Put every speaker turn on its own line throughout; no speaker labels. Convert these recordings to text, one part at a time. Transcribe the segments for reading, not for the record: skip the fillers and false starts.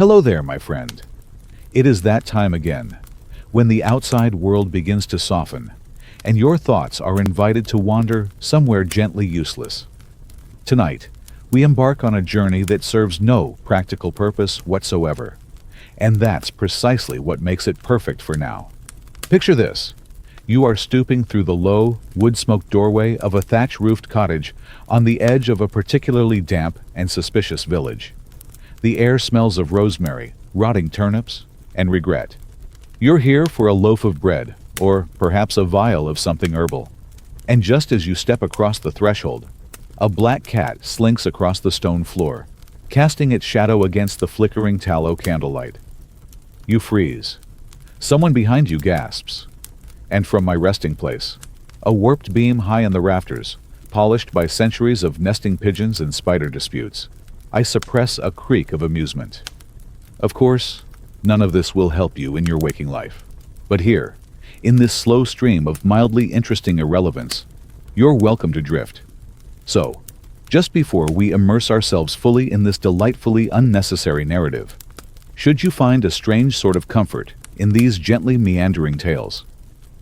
Hello there, my friend. It is that time again, when the outside world begins to soften, and your thoughts are invited to wander somewhere gently useless. Tonight, we embark on a journey that serves no practical purpose whatsoever, and that's precisely what makes it perfect for now. Picture this. You are stooping through the low, wood-smoked doorway of a thatch-roofed cottage on the edge of a particularly damp and suspicious village. The air smells of rosemary, rotting turnips, and regret. You're here for a loaf of bread, or perhaps a vial of something herbal. And just as you step across the threshold, a black cat slinks across the stone floor, casting its shadow against the flickering tallow candlelight. You freeze. Someone behind you gasps. And from my resting place, a warped beam high in the rafters, polished by centuries of nesting pigeons and spider disputes, I suppress a creak of amusement. Of course, none of this will help you in your waking life. But here, in this slow stream of mildly interesting irrelevance, you're welcome to drift. So, just before we immerse ourselves fully in this delightfully unnecessary narrative, should you find a strange sort of comfort in these gently meandering tales,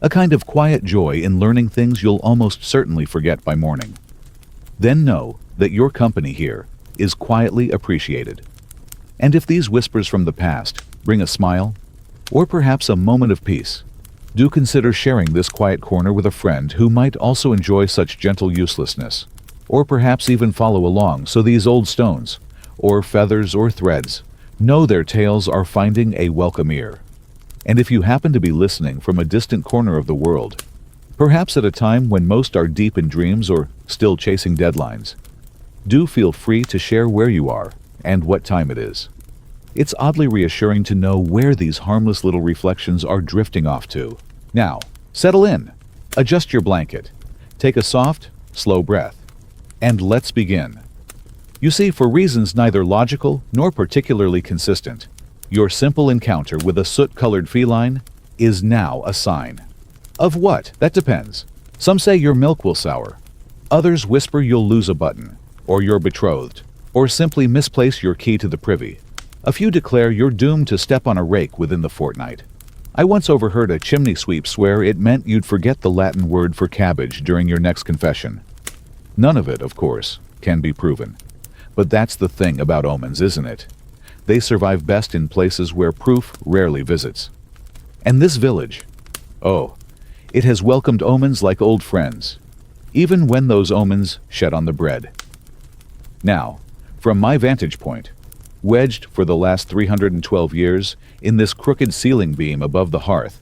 a kind of quiet joy in learning things you'll almost certainly forget by morning, then know that your company here is quietly appreciated. And if these whispers from the past bring a smile, or perhaps a moment of peace, do consider sharing this quiet corner with a friend who might also enjoy such gentle uselessness, or perhaps even follow along so these old stones, or feathers or threads, know their tales are finding a welcome ear. And if you happen to be listening from a distant corner of the world, perhaps at a time when most are deep in dreams or still chasing deadlines, do feel free to share where you are and what time it is. It's oddly reassuring to know where these harmless little reflections are drifting off to. Now, settle in, adjust your blanket, take a soft, slow breath, and let's begin. You see, for reasons neither logical nor particularly consistent, your simple encounter with a soot-colored feline is now a sign. Of what? That depends. Some say your milk will sour. Others whisper you'll lose a button, or you're betrothed, or simply misplace your key to the privy. A few declare you're doomed to step on a rake within the fortnight. I once overheard a chimney sweep swear it meant you'd forget the Latin word for cabbage during your next confession. None of it, of course, can be proven. But that's the thing about omens, isn't it? They survive best in places where proof rarely visits. And this village, oh, it has welcomed omens like old friends, even when those omens shed on the bread. Now, from my vantage point, wedged for the last 312 years in this crooked ceiling beam above the hearth,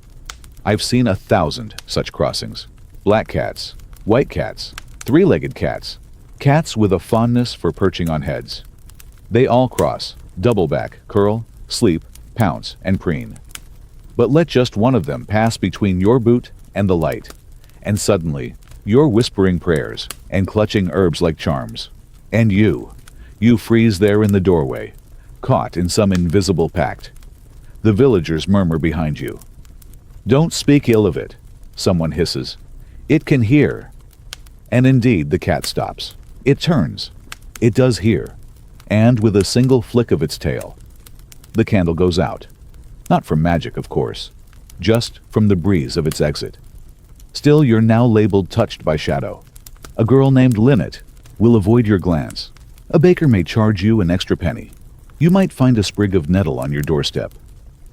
I've seen 1,000 such crossings. Black cats, white cats, three-legged cats, cats with a fondness for perching on heads. They all cross, double back, curl, sleep, pounce, and preen. But let just one of them pass between your boot and the light, and suddenly you're whispering prayers and clutching herbs like charms. And you freeze there in the doorway, caught in some invisible pact. The villagers murmur behind you. Don't speak ill of it, someone hisses. It can hear. And indeed the cat stops. It turns. It does hear. And with a single flick of its tail, the candle goes out. Not from magic, of course, just from the breeze of its exit. Still, you're now labeled touched by shadow. A girl named Lynette will avoid your glance. A baker may charge you an extra penny. You might find a sprig of nettle on your doorstep.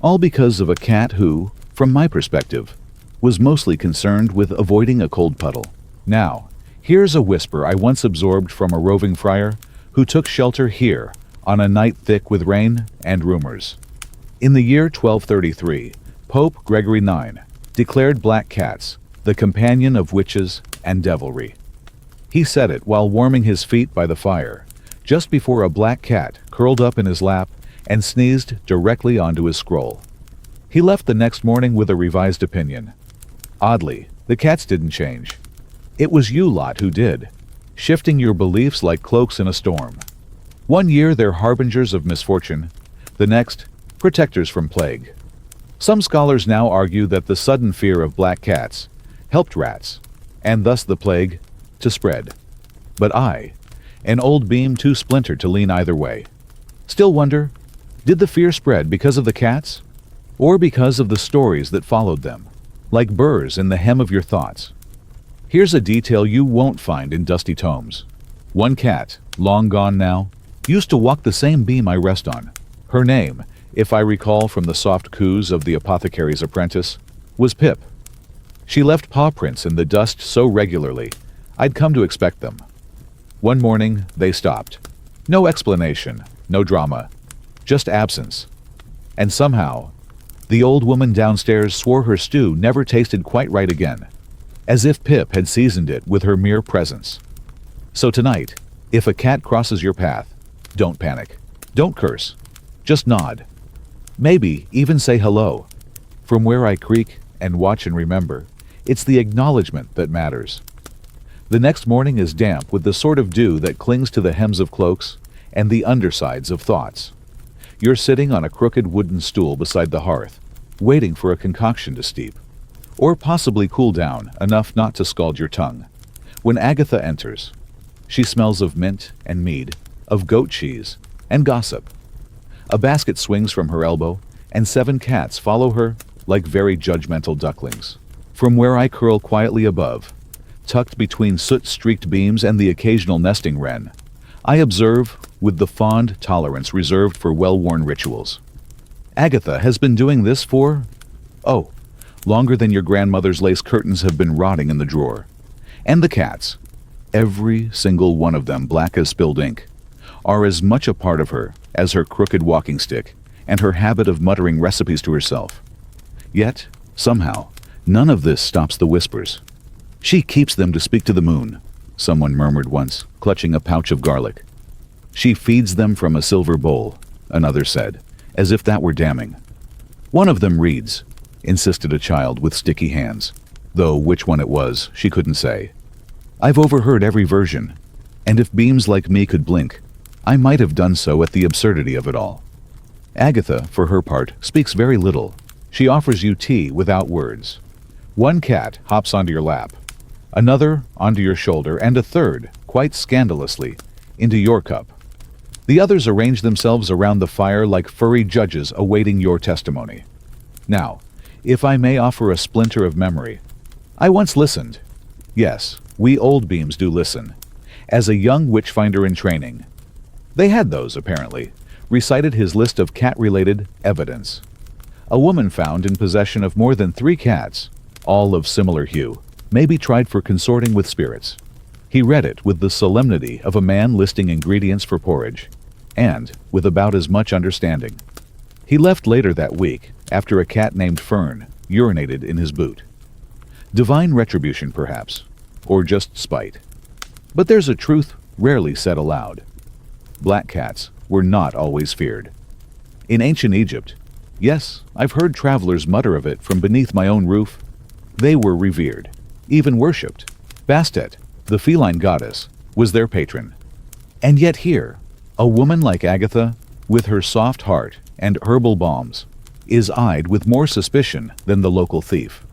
All because of a cat who, from my perspective, was mostly concerned with avoiding a cold puddle. Now, here's a whisper I once absorbed from a roving friar who took shelter here on a night thick with rain and rumors. In the year 1233, Pope Gregory IX declared black cats the companion of witches and devilry. He said it while warming his feet by the fire, just before a black cat curled up in his lap and sneezed directly onto his scroll. He left the next morning with a revised opinion. Oddly, the cats didn't change. It was you lot who did, shifting your beliefs like cloaks in a storm. One year they're harbingers of misfortune, the next, protectors from plague. Some scholars now argue that the sudden fear of black cats helped rats, and thus the plague, to spread. But I, an old beam too splintered to lean either way, still wonder, Did the fear spread because of the cats? Or because of the stories that followed them, like burrs in the hem of your thoughts? Here's a detail you won't find in dusty tomes. One cat, long gone now, used to walk the same beam I rest on. Her name, if I recall from the soft coos of the apothecary's apprentice, was Pip. She left paw prints in the dust so regularly, I'd come to expect them. One morning, they stopped. No explanation, no drama, just absence. And somehow, the old woman downstairs swore her stew never tasted quite right again, as if Pip had seasoned it with her mere presence. So tonight, if a cat crosses your path, don't panic. Don't curse. Just nod. Maybe even say hello. From where I creak and watch and remember, it's the acknowledgement that matters. The next morning is damp with the sort of dew that clings to the hems of cloaks and the undersides of thoughts. You're sitting on a crooked wooden stool beside the hearth, waiting for a concoction to steep, or possibly cool down enough not to scald your tongue, when Agatha enters. She smells of mint and mead, of goat cheese, and gossip. A basket swings from her elbow, and 7 cats follow her like very judgmental ducklings. From where I curl quietly above, tucked between soot-streaked beams and the occasional nesting wren, I observe with the fond tolerance reserved for well-worn rituals. Agatha has been doing this for, longer than your grandmother's lace curtains have been rotting in the drawer. And the cats, every single one of them black as spilled ink, are as much a part of her as her crooked walking stick and her habit of muttering recipes to herself. Yet, somehow, none of this stops the whispers. She keeps them to speak to the moon, someone murmured once, clutching a pouch of garlic. She feeds them from a silver bowl, another said, as if that were damning. One of them reads, insisted a child with sticky hands, though which one it was, she couldn't say. I've overheard every version, and if beams like me could blink, I might have done so at the absurdity of it all. Agatha, for her part, speaks very little. She offers you tea without words. One cat hops onto your lap, another onto your shoulder, and a third, quite scandalously, into your cup. The others arrange themselves around the fire like furry judges awaiting your testimony. Now, if I may offer a splinter of memory, I once listened. Yes, we old beams do listen. As a young witchfinder in training. They had those, apparently, recited his list of cat-related evidence. A woman found in possession of more than 3 cats, all of similar hue, may be tried for consorting with spirits. He read it with the solemnity of a man listing ingredients for porridge, and with about as much understanding. He left later that week, after a cat named Fern urinated in his boot. Divine retribution, perhaps, or just spite. But there's a truth rarely said aloud. Black cats were not always feared. In ancient Egypt, yes, I've heard travelers mutter of it from beneath my own roof, they were revered, even worshipped. Bastet, the feline goddess, was their patron. And yet here, a woman like Agatha, with her soft heart and herbal balms, is eyed with more suspicion than the local thief.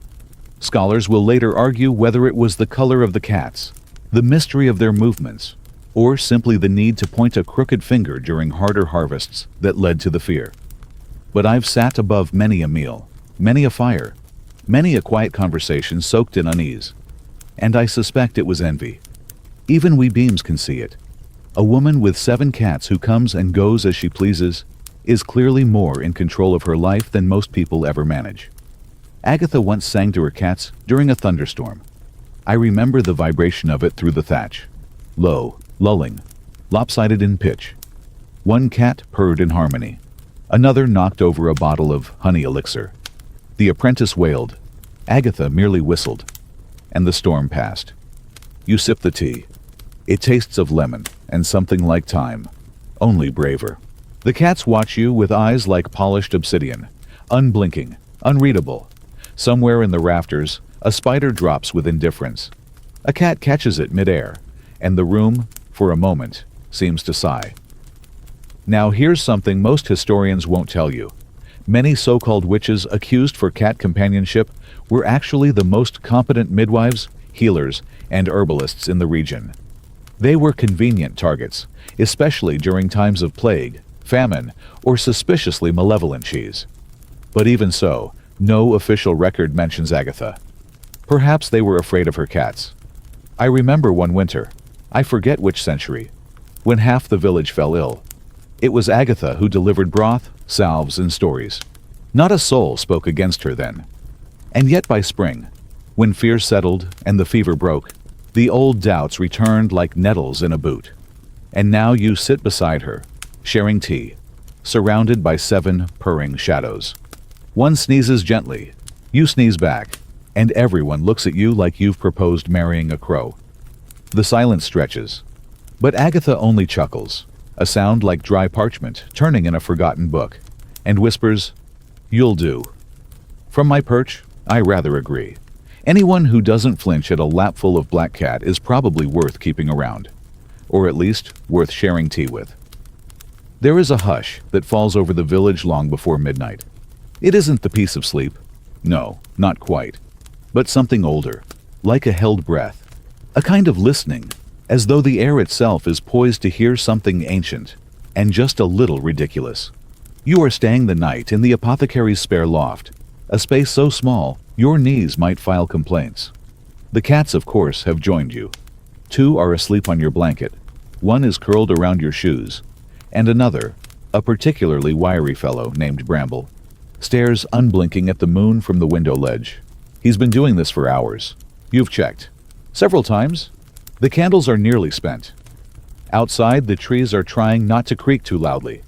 Scholars will later argue whether it was the color of the cats, the mystery of their movements, or simply the need to point a crooked finger during harder harvests that led to the fear. But I've sat above many a meal, many a fire, many a quiet conversation soaked in unease, and I suspect it was envy. Even we beams can see it. A woman with 7 cats who comes and goes as she pleases is clearly more in control of her life than most people ever manage. Agatha once sang to her cats during a thunderstorm. I remember the vibration of it through the thatch. Low, lulling, lopsided in pitch. One cat purred in harmony. Another knocked over a bottle of honey elixir. The apprentice wailed. Agatha merely whistled. And the storm passed. You sip the tea. It tastes of lemon and something like thyme, only braver. The cats watch you with eyes like polished obsidian, unblinking, unreadable. Somewhere in the rafters, a spider drops with indifference. A cat catches it midair, and the room, for a moment, seems to sigh. Now here's something most historians won't tell you. Many so-called witches accused for cat companionship were actually the most competent midwives, healers, and herbalists in the region. They were convenient targets, especially during times of plague, famine, or suspiciously malevolent cheese. But even so, no official record mentions Agatha. Perhaps they were afraid of her cats. I remember one winter, I forget which century, when half the village fell ill. It was Agatha who delivered broth, salves, and stories. Not a soul spoke against her then. And yet by spring, when fear settled and the fever broke, the old doubts returned like nettles in a boot. And now you sit beside her, sharing tea, surrounded by 7 purring shadows. One sneezes gently, you sneeze back, and everyone looks at you like you've proposed marrying a crow. The silence stretches, but Agatha only chuckles, a sound like dry parchment turning in a forgotten book, and whispers, "You'll do." From my perch, I rather agree. Anyone who doesn't flinch at a lapful of black cat is probably worth keeping around, or at least worth sharing tea with. There is a hush that falls over the village long before midnight. It isn't the peace of sleep. No, not quite. But something older, like a held breath. A kind of listening, as though the air itself is poised to hear something ancient, and just a little ridiculous. You are staying the night in the apothecary's spare loft, a space so small your knees might file complaints. The cats, of course, have joined you. 2 are asleep on your blanket. 1 is curled around your shoes, and another, a particularly wiry fellow named Bramble, stares unblinking at the moon from the window ledge. He's been doing this for hours. You've checked. Several times. The candles are nearly spent. Outside, the trees are trying not to creak too loudly.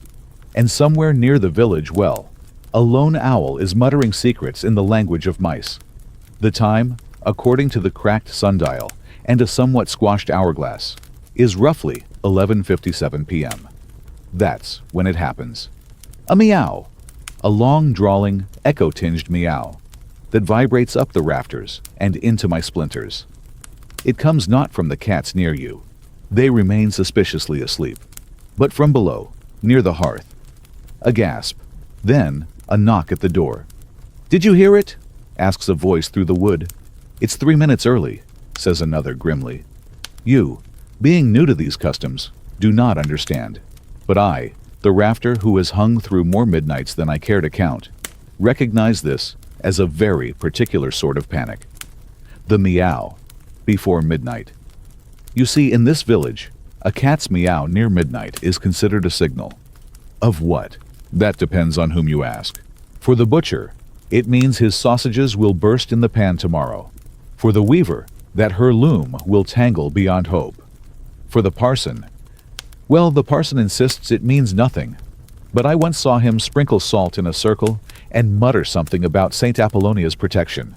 And somewhere near the village well, a lone owl is muttering secrets in the language of mice. The time, according to the cracked sundial and a somewhat squashed hourglass, is roughly 11:57 p.m. That's when it happens. A meow. A long, drawling, echo-tinged meow that vibrates up the rafters and into my splinters. It comes not from the cats near you. They remain suspiciously asleep. But from below, near the hearth. A gasp. Then, a knock at the door. "Did you hear it?" asks a voice through the wood. "It's 3 minutes early," says another grimly. You, being new to these customs, do not understand. But I, the rafter who has hung through more midnights than I care to count, recognize this as a very particular sort of panic. The meow before midnight. You see, in this village, a cat's meow near midnight is considered a signal. Of what? That depends on whom you ask. For the butcher, it means his sausages will burst in the pan tomorrow. For the weaver, that her loom will tangle beyond hope. For the parson, well, the parson insists it means nothing. But I once saw him sprinkle salt in a circle and mutter something about St. Apollonia's protection.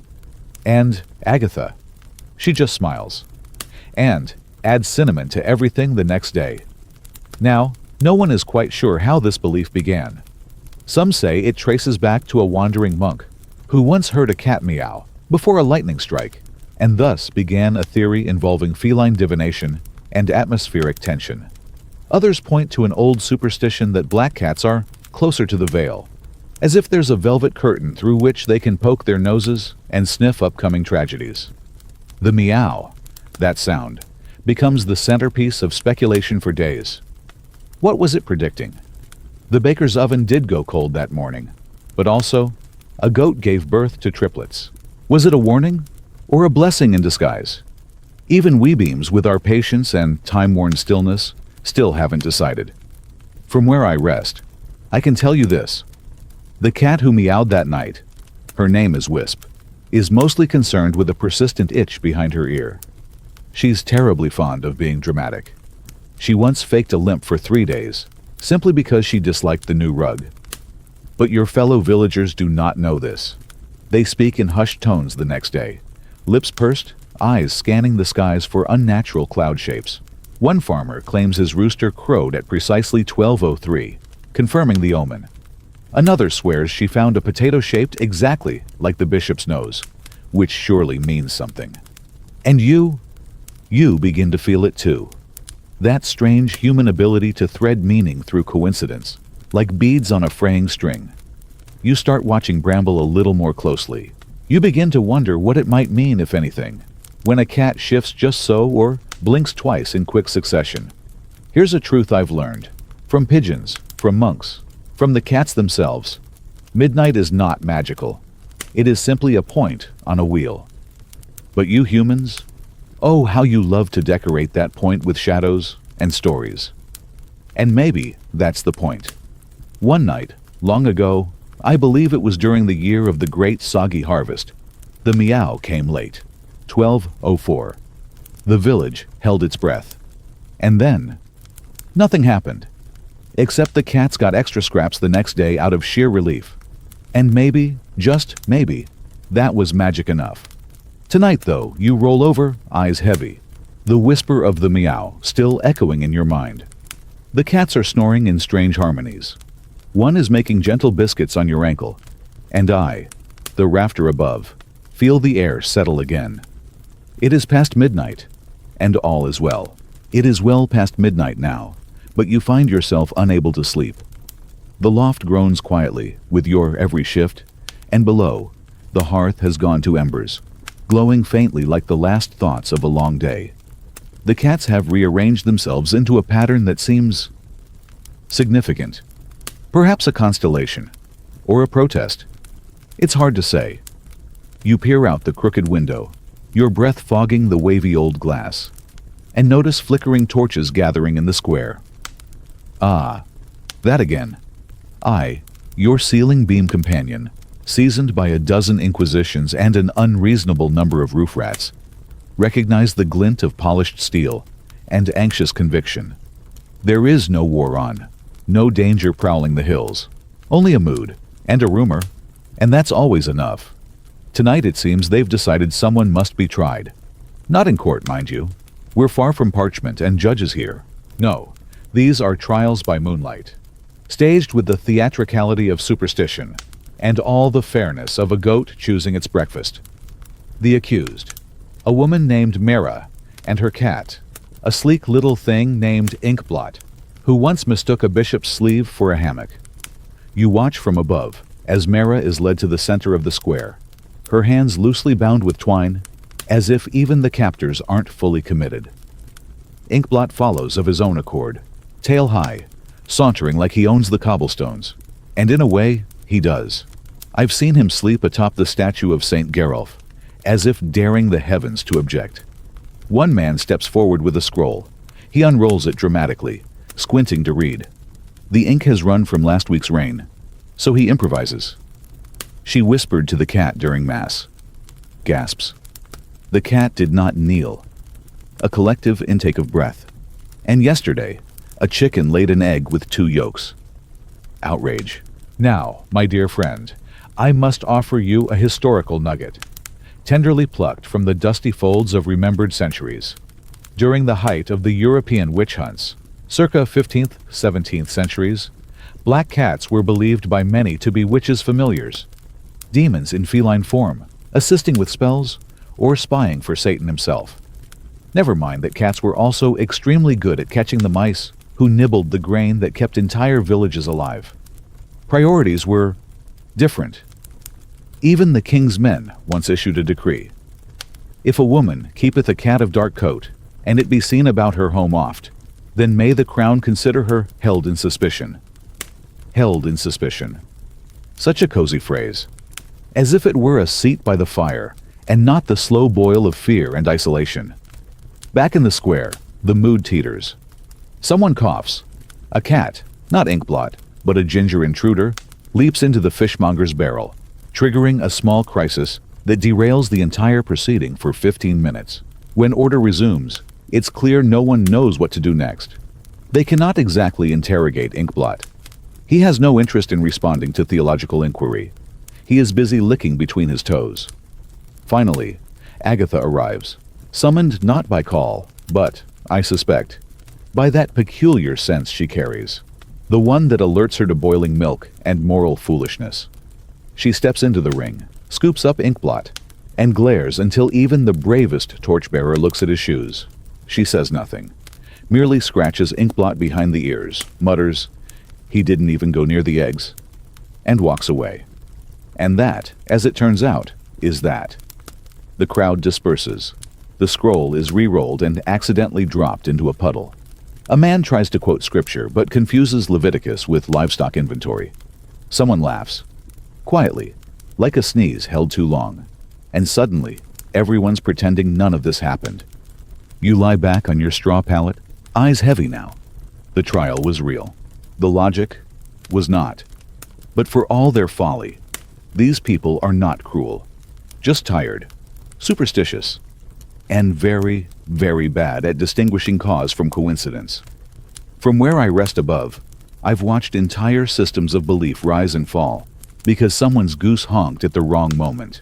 And Agatha, she just smiles. And adds cinnamon to everything the next day. Now, no one is quite sure how this belief began. Some say it traces back to a wandering monk who once heard a cat meow before a lightning strike, and thus began a theory involving feline divination and atmospheric tension. Others point to an old superstition that black cats are closer to the veil, as if there's a velvet curtain through which they can poke their noses and sniff upcoming tragedies. The meow, that sound, becomes the centerpiece of speculation for days. What was it predicting? The baker's oven did go cold that morning, but also, a goat gave birth to triplets. Was it a warning or a blessing in disguise? Even we beams, with our patience and time-worn stillness, still haven't decided. From where I rest, I can tell you this. The cat who meowed that night, her name is Wisp, is mostly concerned with a persistent itch behind her ear. She's terribly fond of being dramatic. She once faked a limp for 3 days, simply because she disliked the new rug. But your fellow villagers do not know this. They speak in hushed tones the next day, lips pursed, eyes scanning the skies for unnatural cloud shapes. One farmer claims his rooster crowed at precisely 12:03, confirming the omen. Another swears she found a potato shaped exactly like the bishop's nose, which surely means something. And you begin to feel it too. That strange human ability to thread meaning through coincidence, like beads on a fraying string. You start watching Bramble a little more closely. You begin to wonder what it might mean, if anything, when a cat shifts just so or blinks twice in quick succession. Here's a truth I've learned. From pigeons, from monks, from the cats themselves. Midnight is not magical. It is simply a point on a wheel. But you humans? Oh, how you love to decorate that point with shadows and stories. And maybe that's the point. One night, long ago, I believe it was during the year of the great soggy harvest, the meow came late, 1204. The village held its breath. And then, nothing happened. Except the cats got extra scraps the next day out of sheer relief. And maybe, just maybe, that was magic enough. Tonight, though, you roll over, eyes heavy, the whisper of the meow still echoing in your mind. The cats are snoring in strange harmonies. One is making gentle biscuits on your ankle, and I, the rafter above, feel the air settle again. It is past midnight, and all is well. It is well past midnight now, but you find yourself unable to sleep. The loft groans quietly with your every shift, and below, the hearth has gone to embers, glowing faintly like the last thoughts of a long day. The cats have rearranged themselves into a pattern that seems significant. Perhaps a constellation, or a protest. It's hard to say. You peer out the crooked window, your breath fogging the wavy old glass, and notice flickering torches gathering in the square. Ah, that again. I, your ceiling beam companion, seasoned by a dozen inquisitions and an unreasonable number of roof rats, recognize the glint of polished steel and anxious conviction. There is no war on, no danger prowling the hills, only a mood and a rumor, and that's always enough. Tonight it seems they've decided someone must be tried. Not in court, mind you. We're far from parchment and judges here. No, these are trials by moonlight, staged with the theatricality of superstition and all the fairness of a goat choosing its breakfast. The accused, a woman named Mara, and her cat, a sleek little thing named Inkblot, who once mistook a bishop's sleeve for a hammock. You watch from above as Mara is led to the center of the square, her hands loosely bound with twine, as if even the captors aren't fully committed. Inkblot follows of his own accord, tail high, sauntering like he owns the cobblestones. And in a way, he does. I've seen him sleep atop the statue of St. Gerulf, as if daring the heavens to object. One man steps forward with a scroll. He unrolls it dramatically, squinting to read. The ink has run from last week's rain, so he improvises. She whispered to the cat during Mass. Gasps. The cat did not kneel. A collective intake of breath. And yesterday, a chicken laid an egg with 2 yolks. Outrage. Now, my dear friend, I must offer you a historical nugget, tenderly plucked from the dusty folds of remembered centuries. During the height of the European witch hunts, circa 15th, 17th centuries, black cats were believed by many to be witches' familiars, demons in feline form, assisting with spells, or spying for Satan himself. Never mind that cats were also extremely good at catching the mice who nibbled the grain that kept entire villages alive. Priorities were different. Even the king's men once issued a decree. If a woman keepeth a cat of dark coat, and it be seen about her home oft, then may the crown consider her held in suspicion. Held in suspicion. Such a cozy phrase. As if it were a seat by the fire, and not the slow boil of fear and isolation. Back in the square, the mood teeters. Someone coughs. A cat, not Inkblot, but a ginger intruder, leaps into the fishmonger's barrel, triggering a small crisis that derails the entire proceeding for 15 minutes. When order resumes, it's clear no one knows what to do next. They cannot exactly interrogate Inkblot. He has no interest in responding to theological inquiry. He is busy licking between his toes. Finally, Agatha arrives, summoned not by call, but, I suspect, by that peculiar sense she carries, the one that alerts her to boiling milk and moral foolishness. She steps into the ring, scoops up Inkblot, and glares until even the bravest torchbearer looks at his shoes. She says nothing, merely scratches Inkblot behind the ears, mutters, "He didn't even go near the eggs," and walks away. And that, as it turns out, is that. The crowd disperses. The scroll is re-rolled and accidentally dropped into a puddle. A man tries to quote scripture but confuses Leviticus with livestock inventory. Someone laughs, quietly, like a sneeze held too long, and suddenly, everyone's pretending none of this happened. You lie back on your straw pallet, eyes heavy now. The trial was real. The logic was not. But for all their folly, these people are not cruel, just tired, superstitious, and very, very bad at distinguishing cause from coincidence. From where I rest above, I've watched entire systems of belief rise and fall because someone's goose honked at the wrong moment.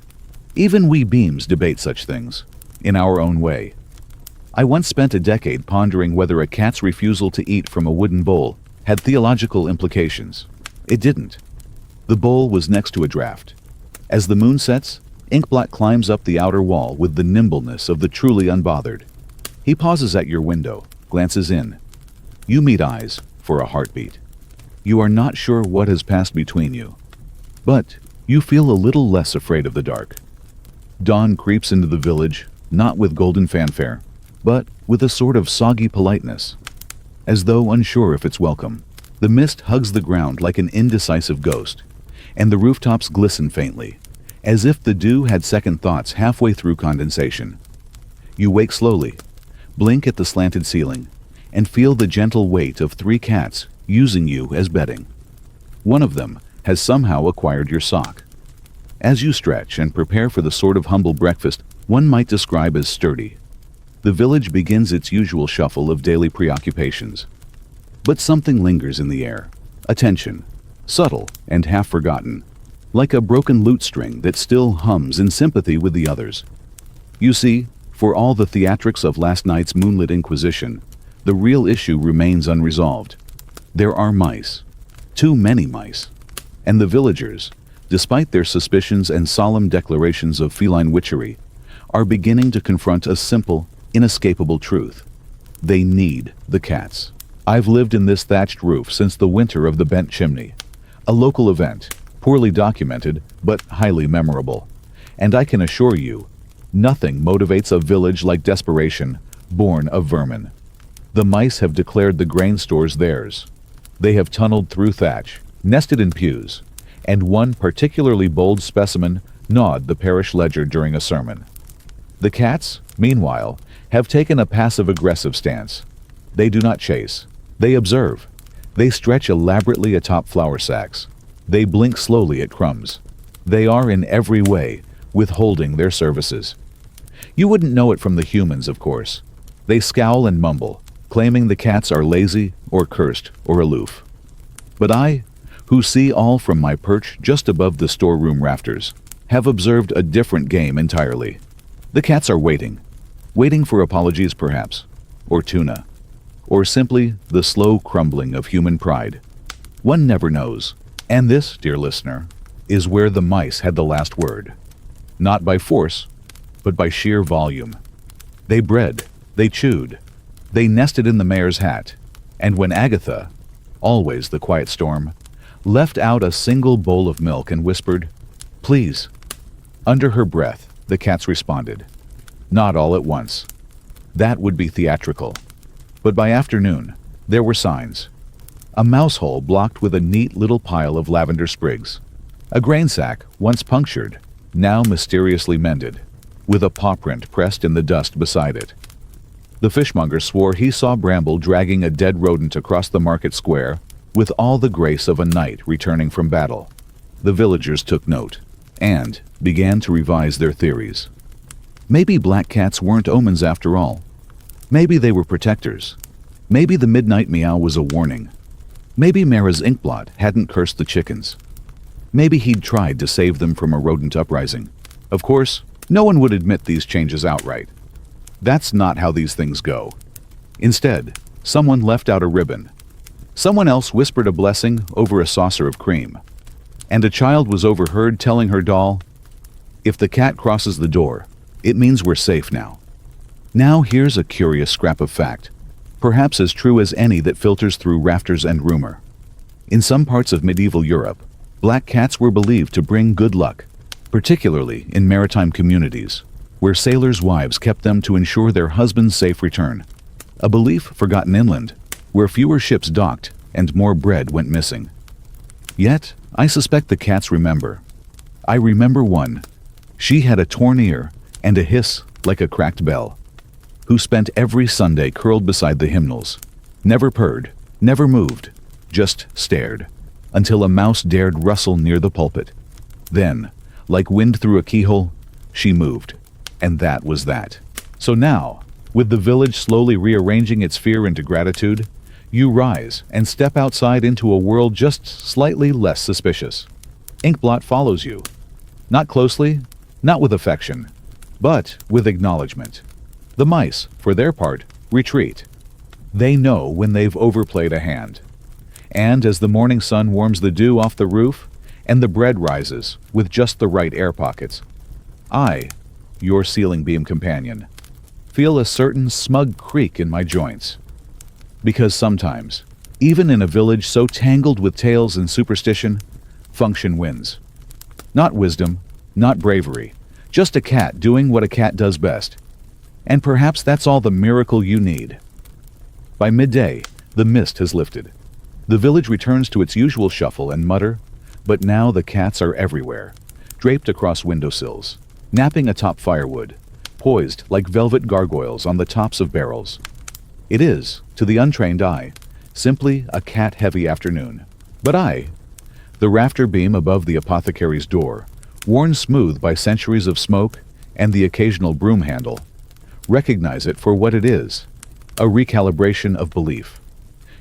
Even we beams debate such things, in our own way. I once spent a decade pondering whether a cat's refusal to eat from a wooden bowl had theological implications. It didn't. The bowl was next to a draft. As the moon sets, Inkblot climbs up the outer wall with the nimbleness of the truly unbothered. He pauses at your window, glances in. You meet eyes for a heartbeat. You are not sure what has passed between you, but you feel a little less afraid of the dark. Dawn creeps into the village, not with golden fanfare, but with a sort of soggy politeness. As though unsure if it's welcome, the mist hugs the ground like an indecisive ghost, and the rooftops glisten faintly, as if the dew had second thoughts halfway through condensation. You wake slowly, blink at the slanted ceiling, and feel the gentle weight of 3 cats using you as bedding. One of them has somehow acquired your sock. As you stretch and prepare for the sort of humble breakfast one might describe as sturdy, the village begins its usual shuffle of daily preoccupations. But something lingers in the air, a tension, subtle and half forgotten, like a broken lute string that still hums in sympathy with the others. You see, for all the theatrics of last night's moonlit inquisition, the real issue remains unresolved. There are mice, too many mice, and the villagers, despite their suspicions and solemn declarations of feline witchery, are beginning to confront a simple, inescapable truth. They need the cats. I've lived in this thatched roof since the winter of the bent chimney, a local event, poorly documented but highly memorable. And I can assure you, nothing motivates a village like desperation, born of vermin. The mice have declared the grain stores theirs. They have tunneled through thatch, nested in pews, and one particularly bold specimen gnawed the parish ledger during a sermon. The cats, meanwhile, have taken a passive-aggressive stance. They do not chase. They observe. They stretch elaborately atop flour sacks. They blink slowly at crumbs. They are in every way withholding their services. You wouldn't know it from the humans, of course. They scowl and mumble, claiming the cats are lazy or cursed or aloof. But I, who see all from my perch just above the storeroom rafters, have observed a different game entirely. The cats are waiting for apologies perhaps, or tuna, or simply the slow crumbling of human pride. One never knows. And this, dear listener, is where the mice had the last word. Not by force, but by sheer volume. They bred, they chewed, they nested in the mayor's hat, and when Agatha, always the quiet storm, left out a single bowl of milk and whispered, "Please," under her breath, the cats responded. Not all at once. That would be theatrical. But by afternoon, there were signs. A mouse hole blocked with a neat little pile of lavender sprigs. A grain sack, once punctured, now mysteriously mended, with a paw print pressed in the dust beside it. The fishmonger swore he saw Bramble dragging a dead rodent across the market square with all the grace of a knight returning from battle. The villagers took note, and began to revise their theories. Maybe black cats weren't omens after all. Maybe they were protectors. Maybe the midnight meow was a warning. Maybe Mara's Inkblot hadn't cursed the chickens. Maybe he'd tried to save them from a rodent uprising. Of course, no one would admit these changes outright. That's not how these things go. Instead, someone left out a ribbon. Someone else whispered a blessing over a saucer of cream. And a child was overheard telling her doll, "If the cat crosses the door, it means we're safe now." Now here's a curious scrap of fact, perhaps as true as any that filters through rafters and rumor. In some parts of medieval Europe, black cats were believed to bring good luck, particularly in maritime communities, where sailors' wives kept them to ensure their husband's safe return. A belief forgotten inland, where fewer ships docked and more bread went missing. Yet, I suspect the cats remember. I remember one. She had a torn ear and a hiss like a cracked bell, who spent every Sunday curled beside the hymnals, never purred, never moved, just stared, until a mouse dared rustle near the pulpit. Then, like wind through a keyhole, she moved, and that was that. So now, with the village slowly rearranging its fear into gratitude, you rise and step outside into a world just slightly less suspicious. Inkblot follows you. Not closely, not with affection, but with acknowledgement. The mice, for their part, retreat. They know when they've overplayed a hand. And as the morning sun warms the dew off the roof, and the bread rises with just the right air pockets, I, your ceiling beam companion, feel a certain smug creak in my joints. Because sometimes, even in a village so tangled with tales and superstition, function wins. Not wisdom, not bravery, just a cat doing what a cat does best. And perhaps that's all the miracle you need. By midday, the mist has lifted. The village returns to its usual shuffle and mutter, but now the cats are everywhere, draped across windowsills, napping atop firewood, poised like velvet gargoyles on the tops of barrels. It is, to the untrained eye, simply a cat-heavy afternoon. But the rafter beam above the apothecary's door, worn smooth by centuries of smoke and the occasional broom handle, recognize it for what it is, a recalibration of belief.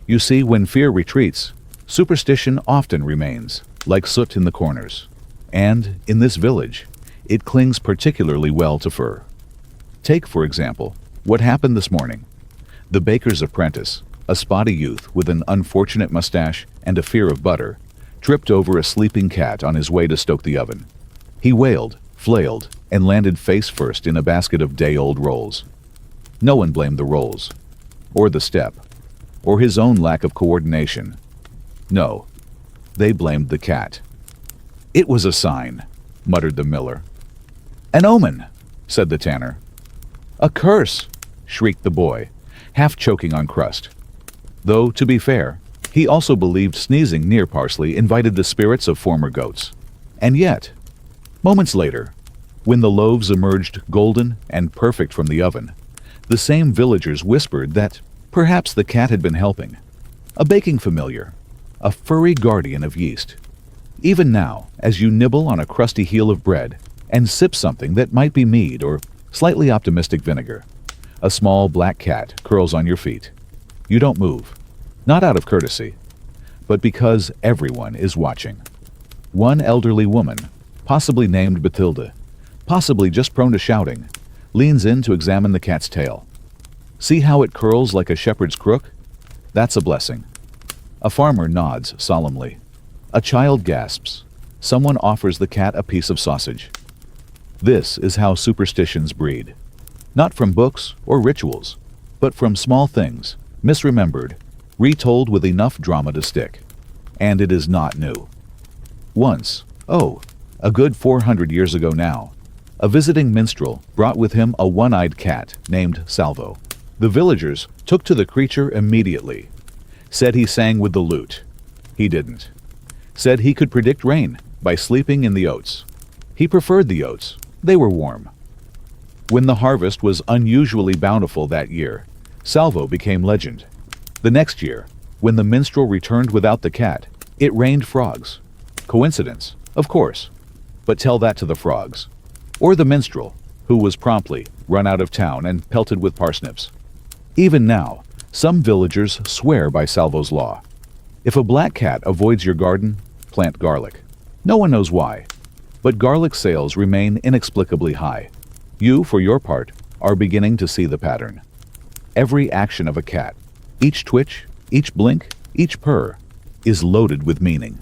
You see, when fear retreats, superstition often remains, like soot in the corners. And, in this village, it clings particularly well to fur. Take, for example, what happened this morning. The baker's apprentice, a spotty youth with an unfortunate mustache and a fear of butter, tripped over a sleeping cat on his way to stoke the oven. He wailed, flailed, and landed face first in a basket of day-old rolls. No one blamed the rolls, or the step, or his own lack of coordination. No, they blamed the cat. "It was a sign," muttered the miller. "An omen," said the tanner. "A curse," shrieked the boy, half choking on crust. Though, to be fair, he also believed sneezing near parsley invited the spirits of former goats. And yet, moments later, when the loaves emerged golden and perfect from the oven, the same villagers whispered that perhaps the cat had been helping. A baking familiar, a furry guardian of yeast. Even now, as you nibble on a crusty heel of bread and sip something that might be mead or slightly optimistic vinegar, a small black cat curls on your feet. You don't move, not out of courtesy, but because everyone is watching. One elderly woman, possibly named Bathilda, possibly just prone to shouting, leans in to examine the cat's tail. See how it curls like a shepherd's crook? That's a blessing. A farmer nods solemnly. A child gasps. Someone offers the cat a piece of sausage. This is how superstitions breed. Not from books or rituals, but from small things, misremembered, retold with enough drama to stick. And it is not new. Once, a good 400 years ago now, a visiting minstrel brought with him a one-eyed cat named Salvo. The villagers took to the creature immediately. Said he sang with the lute. He didn't. Said he could predict rain by sleeping in the oats. He preferred the oats. They were warm. When the harvest was unusually bountiful that year, Salvo became legend. The next year, when the minstrel returned without the cat, it rained frogs. Coincidence, of course. But tell that to the frogs. Or the minstrel, who was promptly run out of town and pelted with parsnips. Even now, some villagers swear by Salvo's law. If a black cat avoids your garden, plant garlic. No one knows why, but garlic sales remain inexplicably high. You, for your part, are beginning to see the pattern. Every action of a cat, each twitch, each blink, each purr, is loaded with meaning.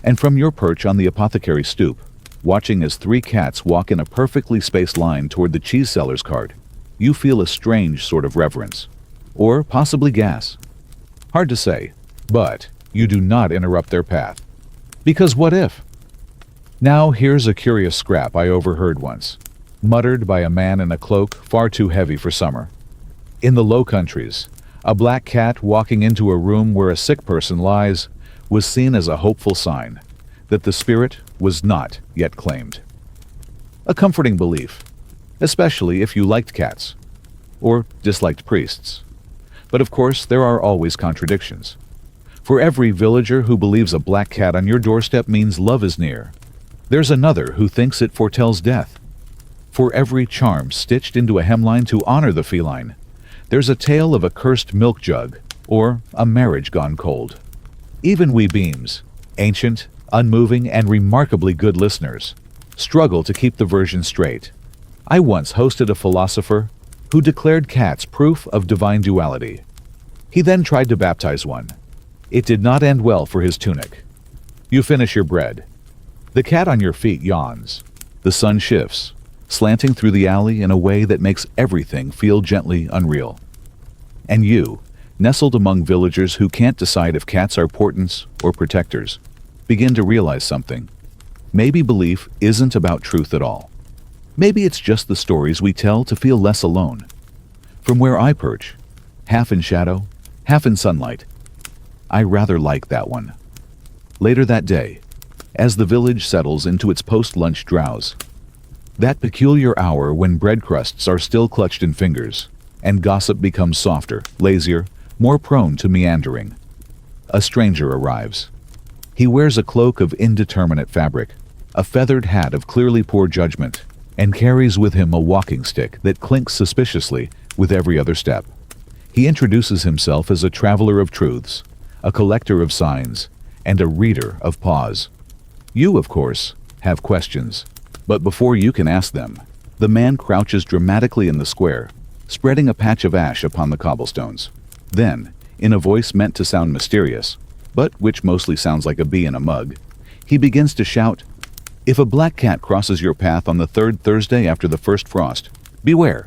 And from your perch on the apothecary stoop, watching as 3 cats walk in a perfectly spaced line toward the cheese seller's cart, you feel a strange sort of reverence. Or possibly gas. Hard to say, but you do not interrupt their path. Because what if? Now here's a curious scrap I overheard once, muttered by a man in a cloak far too heavy for summer. In the Low Countries, A black cat walking into a room where a sick person lies was seen as a hopeful sign that the spirit was not yet claimed. A comforting belief, especially if you liked cats or disliked priests. But of course, there are always contradictions. For every villager who believes a black cat on your doorstep means love is near, there's another who thinks it foretells death. For every charm stitched into a hemline to honor the feline, there's a tale of a cursed milk jug or a marriage gone cold. Even we beams, ancient, unmoving, and remarkably good listeners, struggle to keep the version straight. I once hosted a philosopher who declared cats proof of divine duality. He then tried to baptize one. It did not end well for his tunic. You finish your bread. The cat on your feet yawns. The sun shifts, slanting through the alley in a way that makes everything feel gently unreal. And you, nestled among villagers who can't decide if cats are portents or protectors, begin to realize something. Maybe belief isn't about truth at all. Maybe it's just the stories we tell to feel less alone. From where I perch, half in shadow, half in sunlight, I rather like that one. Later that day, as the village settles into its post-lunch drowse, that peculiar hour when bread crusts are still clutched in fingers, and gossip becomes softer, lazier, more prone to meandering, a stranger arrives. He wears a cloak of indeterminate fabric, a feathered hat of clearly poor judgment, and carries with him a walking stick that clinks suspiciously with every other step. He introduces himself as a traveler of truths, a collector of signs, and a reader of pause. You, of course, have questions, but before you can ask them, the man crouches dramatically in the square, spreading a patch of ash upon the cobblestones. Then, in a voice meant to sound mysterious, but which mostly sounds like a bee in a mug, he begins to shout, "If a black cat crosses your path on the third Thursday after the first frost, beware."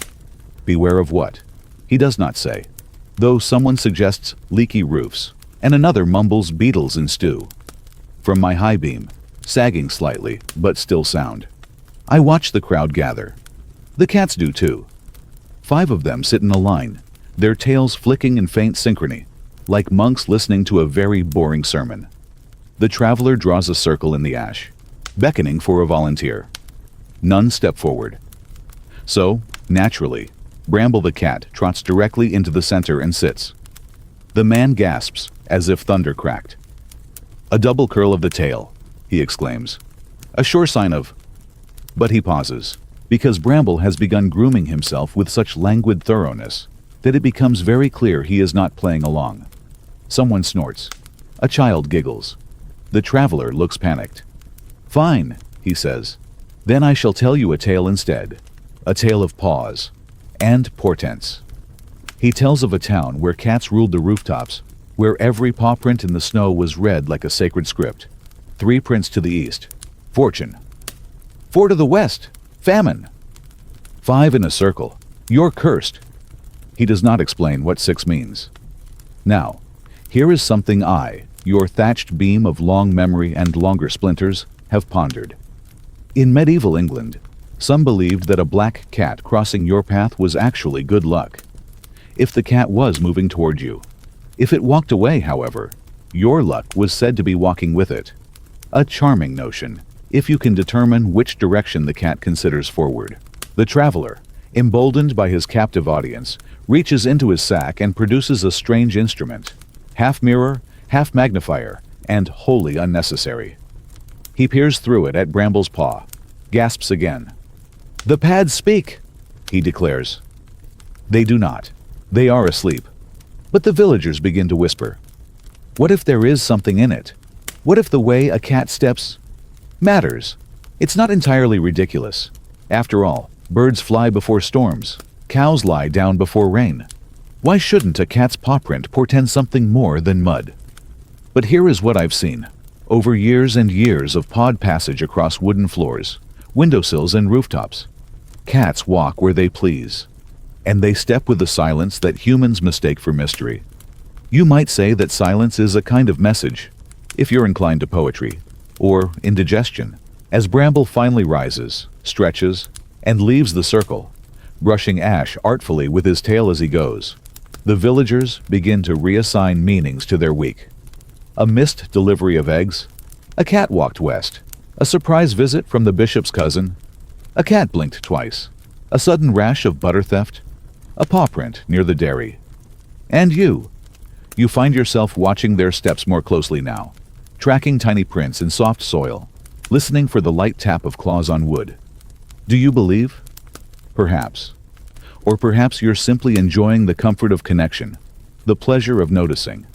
Beware of what? He does not say, though someone suggests leaky roofs, and another mumbles beetles in stew. From my high beam, sagging slightly, but still sound, I watch the crowd gather. The cats do too. 5 of them sit in a line, their tails flicking in faint synchrony, like monks listening to a very boring sermon. The traveler draws a circle in the ash, beckoning for a volunteer. None step forward. So, naturally, Bramble the cat trots directly into the center and sits. The man gasps, as if thunder cracked. "A double curl of the tail," he exclaims. "A sure sign of—" But he pauses, because Bramble has begun grooming himself with such languid thoroughness that it becomes very clear he is not playing along. Someone snorts. A child giggles. The traveler looks panicked. "Fine," he says. "Then I shall tell you a tale instead. A tale of pause and portents." He tells of a town where cats ruled the rooftops, where every paw print in the snow was read like a sacred script. 3 prints to the east, fortune. 4 to the west, famine. 5 in a circle, you're cursed. He does not explain what 6 means. Now, here is something I, your thatched beam of long memory and longer splinters, have pondered. In medieval England, some believed that a black cat crossing your path was actually good luck. If the cat was moving toward you. If it walked away, however, your luck was said to be walking with it. A charming notion, if you can determine which direction the cat considers forward. The traveler, emboldened by his captive audience, reaches into his sack and produces a strange instrument, half mirror, half magnifier, and wholly unnecessary. He peers through it at Bramble's paw, gasps again. "The pads speak," he declares. They do not. They are asleep. But the villagers begin to whisper. What if there is something in it? What if the way a cat steps matters? It's not entirely ridiculous. After all, birds fly before storms. Cows lie down before rain. Why shouldn't a cat's paw print portend something more than mud? But here is what I've seen. Over years and years of pawed passage across wooden floors, windowsills and rooftops. Cats walk where they please. And they step with the silence that humans mistake for mystery. You might say that silence is a kind of message, if you're inclined to poetry, or indigestion. As Bramble finally rises, stretches, and leaves the circle, brushing ash artfully with his tail as he goes, The villagers begin to reassign meanings to their week. A missed delivery of eggs. A cat walked west. A surprise visit from the bishop's cousin. A cat blinked twice. A sudden rash of butter theft. A paw print near the dairy. And you. You find yourself watching their steps more closely now, tracking tiny prints in soft soil, listening for the light tap of claws on wood. Do you believe? Perhaps. Or perhaps you're simply enjoying the comfort of connection, the pleasure of noticing.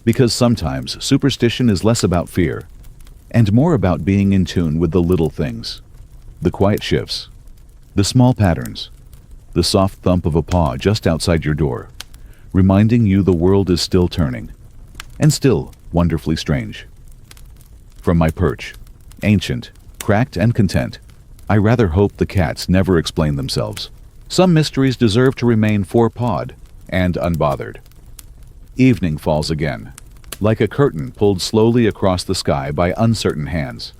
Because sometimes superstition is less about fear, and more about being in tune with the little things, the quiet shifts, the small patterns, the soft thump of a paw just outside your door, reminding you the world is still turning, and still wonderfully strange. From my perch, ancient, cracked, and content, I rather hope the cats never explain themselves. Some mysteries deserve to remain four-pawed and unbothered. Evening falls again, like a curtain pulled slowly across the sky by uncertain hands.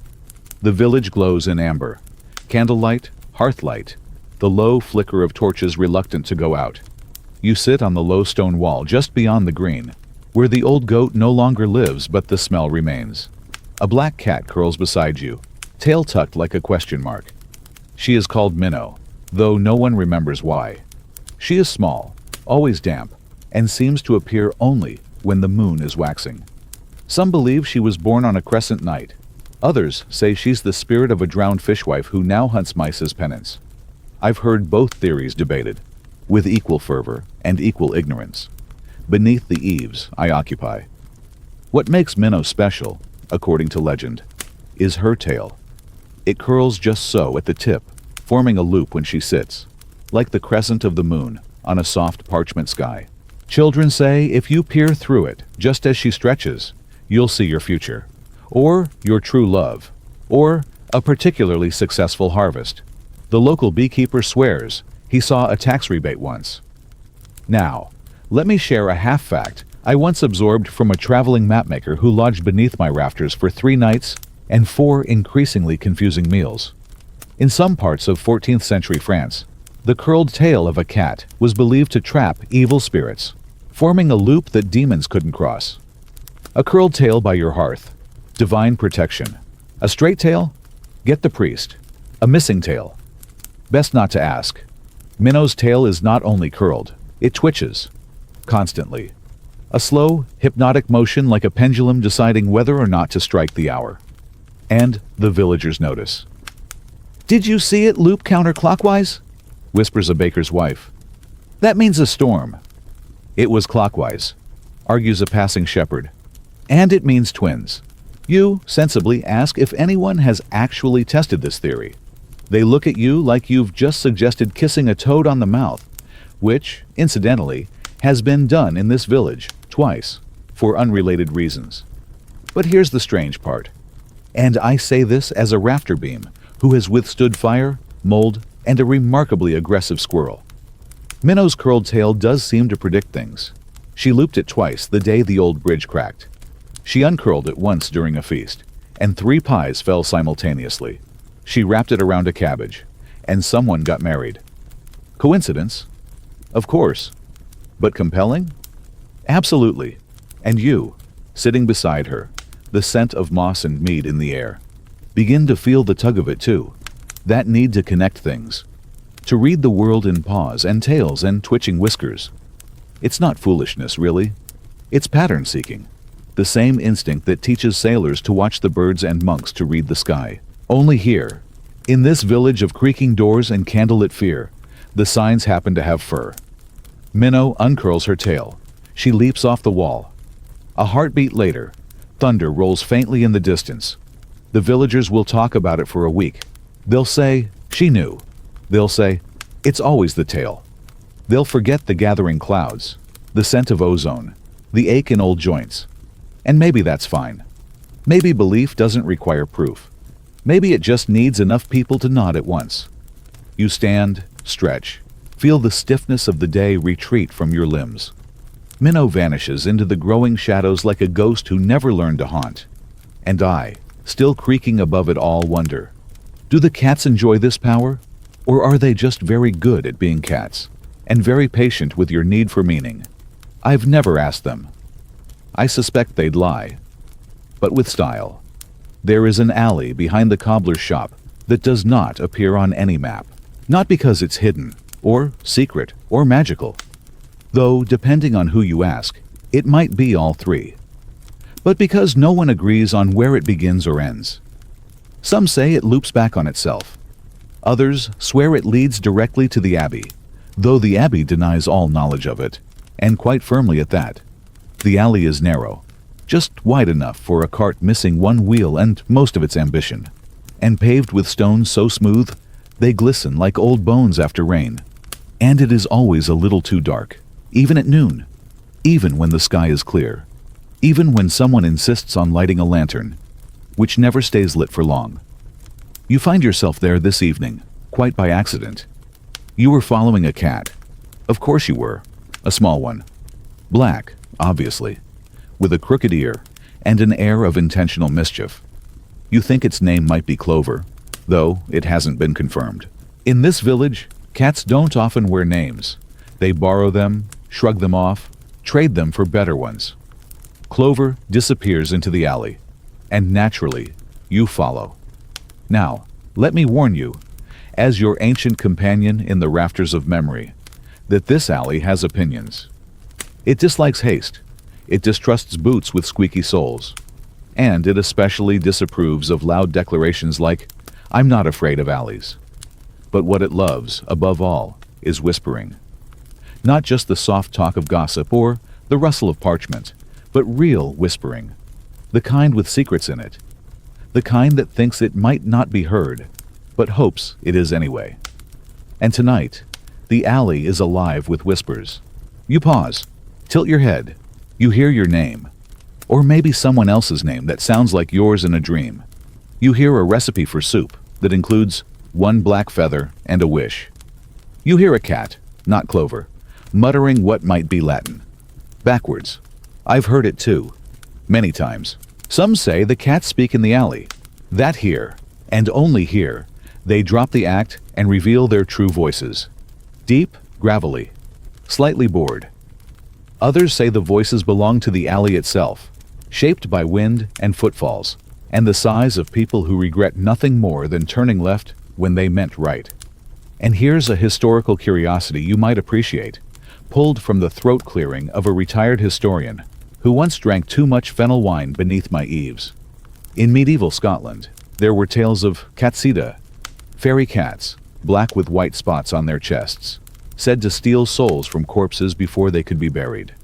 The village glows in amber, candlelight, hearthlight, the low flicker of torches reluctant to go out. You sit on the low stone wall just beyond the green, where the old goat no longer lives but the smell remains. A black cat curls beside you, tail tucked like a question mark. She is called Minnow, though no one remembers why. She is small, always damp, and seems to appear only when the moon is waxing. Some believe she was born on a crescent night. Others say she's the spirit of a drowned fishwife who now hunts mice as penance. I've heard both theories debated, with equal fervor and equal ignorance. Beneath the eaves I occupy. What makes Minnow special, according to legend, is her tail. It curls just so at the tip, forming a loop when she sits, like the crescent of the moon on a soft parchment sky. Children say if you peer through it, just as she stretches, you'll see your future, or your true love, or a particularly successful harvest. The local beekeeper swears he saw a tax rebate once. Now, let me share a half-fact I once absorbed from a traveling mapmaker who lodged beneath my rafters for 3 nights and 4 increasingly confusing meals. In some parts of 14th century France, the curled tail of a cat was believed to trap evil spirits, forming a loop that demons couldn't cross. A curled tail by your hearth, divine protection. A straight tail? Get the priest. A missing tail? Best not to ask. Minnow's tail is not only curled, it twitches. Constantly. A slow, hypnotic motion like a pendulum deciding whether or not to strike the hour. And the villagers notice. "Did you see it loop counterclockwise?" whispers a baker's wife. "That means a storm." "It was clockwise," argues a passing shepherd. "And it means twins." You sensibly ask if anyone has actually tested this theory. They look at you like you've just suggested kissing a toad on the mouth, which, incidentally, has been done in this village twice, for unrelated reasons. But here's the strange part. And I say this as a rafter beam who has withstood fire, mold, and a remarkably aggressive squirrel. Minnow's curled tail does seem to predict things. She looped it twice the day the old bridge cracked. She uncurled it once during a feast, and 3 pies fell simultaneously. She wrapped it around a cabbage, and someone got married. Coincidence? Of course. But compelling? Absolutely. And you, sitting beside her, the scent of moss and mead in the air, begin to feel the tug of it too. That need to connect things. To read the world in paws and tails and twitching whiskers. It's not foolishness, really. It's pattern seeking. The same instinct that teaches sailors to watch the birds and monks to read the sky. Only here, in this village of creaking doors and candlelit fear, the signs happen to have fur. Minnow uncurls her tail. She leaps off the wall. A heartbeat later, thunder rolls faintly in the distance. The villagers will talk about it for a week. They'll say, "She knew." They'll say, "It's always the tail." They'll forget the gathering clouds, the scent of ozone, the ache in old joints. And maybe that's fine. Maybe belief doesn't require proof. Maybe it just needs enough people to nod at once. You stand, stretch, feel the stiffness of the day retreat from your limbs. Minnow vanishes into the growing shadows like a ghost who never learned to haunt. And I, still creaking above it all, wonder, do the cats enjoy this power? Or are they just very good at being cats? and very patient with your need for meaning. I've never asked them. I suspect they'd lie. But with style. There is an alley behind the cobbler's shop that does not appear on any map. Not because it's hidden, or secret, or magical. Though, depending on who you ask, it might be all three. But because no one agrees on where it begins or ends. Some say it loops back on itself. Others swear it leads directly to the Abbey, though the Abbey denies all knowledge of it, and quite firmly at that. The alley is narrow, just wide enough for a cart missing one wheel and most of its ambition, and paved with stones so smooth they glisten like old bones after rain. And it is always a little too dark, even at noon, even when the sky is clear, even when someone insists on lighting a lantern, which never stays lit for long. You find yourself there this evening, quite by accident. You were following a cat. Of course you were. A small one. Black, obviously, with a crooked ear and an air of intentional mischief. You think its name might be Clover, though it hasn't been confirmed. In this village, cats don't often wear names. They borrow them, shrug them off, trade them for better ones. Clover disappears into the alley, and naturally, you follow. Now, let me warn you, as your ancient companion in the rafters of memory, that this alley has opinions. It dislikes haste, it distrusts boots with squeaky soles, and it especially disapproves of loud declarations like, "I'm not afraid of alleys." But what it loves, above all, is whispering. Not just the soft talk of gossip or the rustle of parchment, but real whispering, the kind with secrets in it, the kind that thinks it might not be heard, but hopes it is anyway. And tonight, the alley is alive with whispers. You pause, tilt your head, you hear your name, or maybe someone else's name that sounds like yours in a dream. You hear a recipe for soup that includes one black feather and a wish. You hear a cat, not Clover, muttering what might be Latin. Backwards. I've heard it too. Many times. Some say the cats speak in the alley. That here, and only here, they drop the act and reveal their true voices. Deep, gravelly, slightly bored. Others say the voices belong to the alley itself, shaped by wind and footfalls, and the sighs of people who regret nothing more than turning left when they meant right. And here's a historical curiosity you might appreciate, pulled from the throat clearing of a retired historian who once drank too much fennel wine beneath my eaves. In medieval Scotland, there were tales of catsida, fairy cats, black with white spots on their chests, said to steal souls from corpses before they could be buried.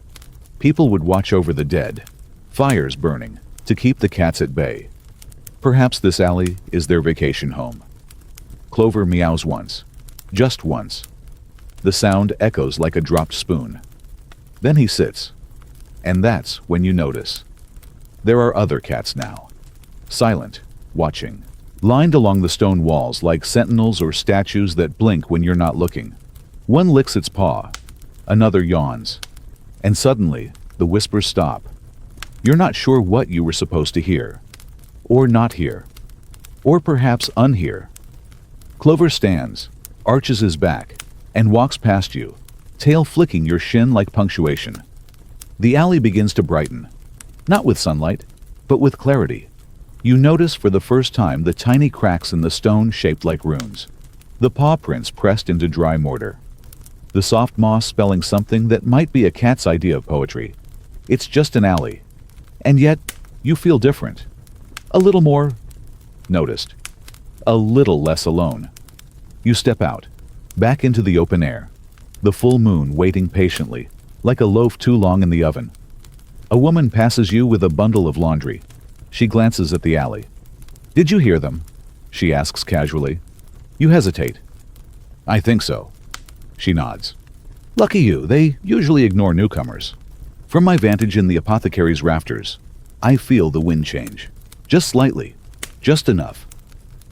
People would watch over the dead, fires burning, to keep the cats at bay. Perhaps this alley is their vacation home. Clover meows once, just once. The sound echoes like a dropped spoon. Then he sits, and that's when you notice. There are other cats now, silent, watching, lined along the stone walls like sentinels or statues that blink when you're not looking. One licks its paw, another yawns, and suddenly the whispers stop. You're not sure what you were supposed to hear, or not hear, or perhaps unhear. Clover stands, arches his back, and walks past you, tail flicking your shin like punctuation. The alley begins to brighten, not with sunlight, but with clarity. You notice for the first time the tiny cracks in the stone shaped like runes, the paw prints pressed into dry mortar, the soft moss spelling something that might be a cat's idea of poetry. It's just an alley, and yet you feel different, a little more noticed, a little less alone. You step out, back into the open air, the full moon waiting patiently, like a loaf too long in the oven. A woman passes you with a bundle of laundry. She glances at the alley. "Did you hear them?" she asks casually. You hesitate. "I think so." She nods. "Lucky you, they usually ignore newcomers." From my vantage in the apothecary's rafters, I feel the wind change. Just slightly. Just enough.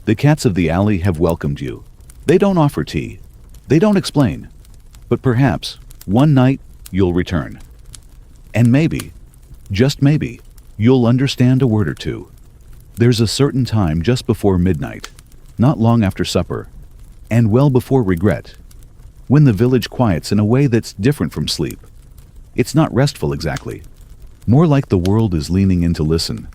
The cats of the alley have welcomed you. They don't offer tea. They don't explain. But perhaps, one night, you'll return. And maybe, just maybe, you'll understand a word or two. There's a certain time just before midnight, not long after supper, and well before regret, when the village quiets in a way that's different from sleep. It's not restful exactly. More like the world is leaning in to listen.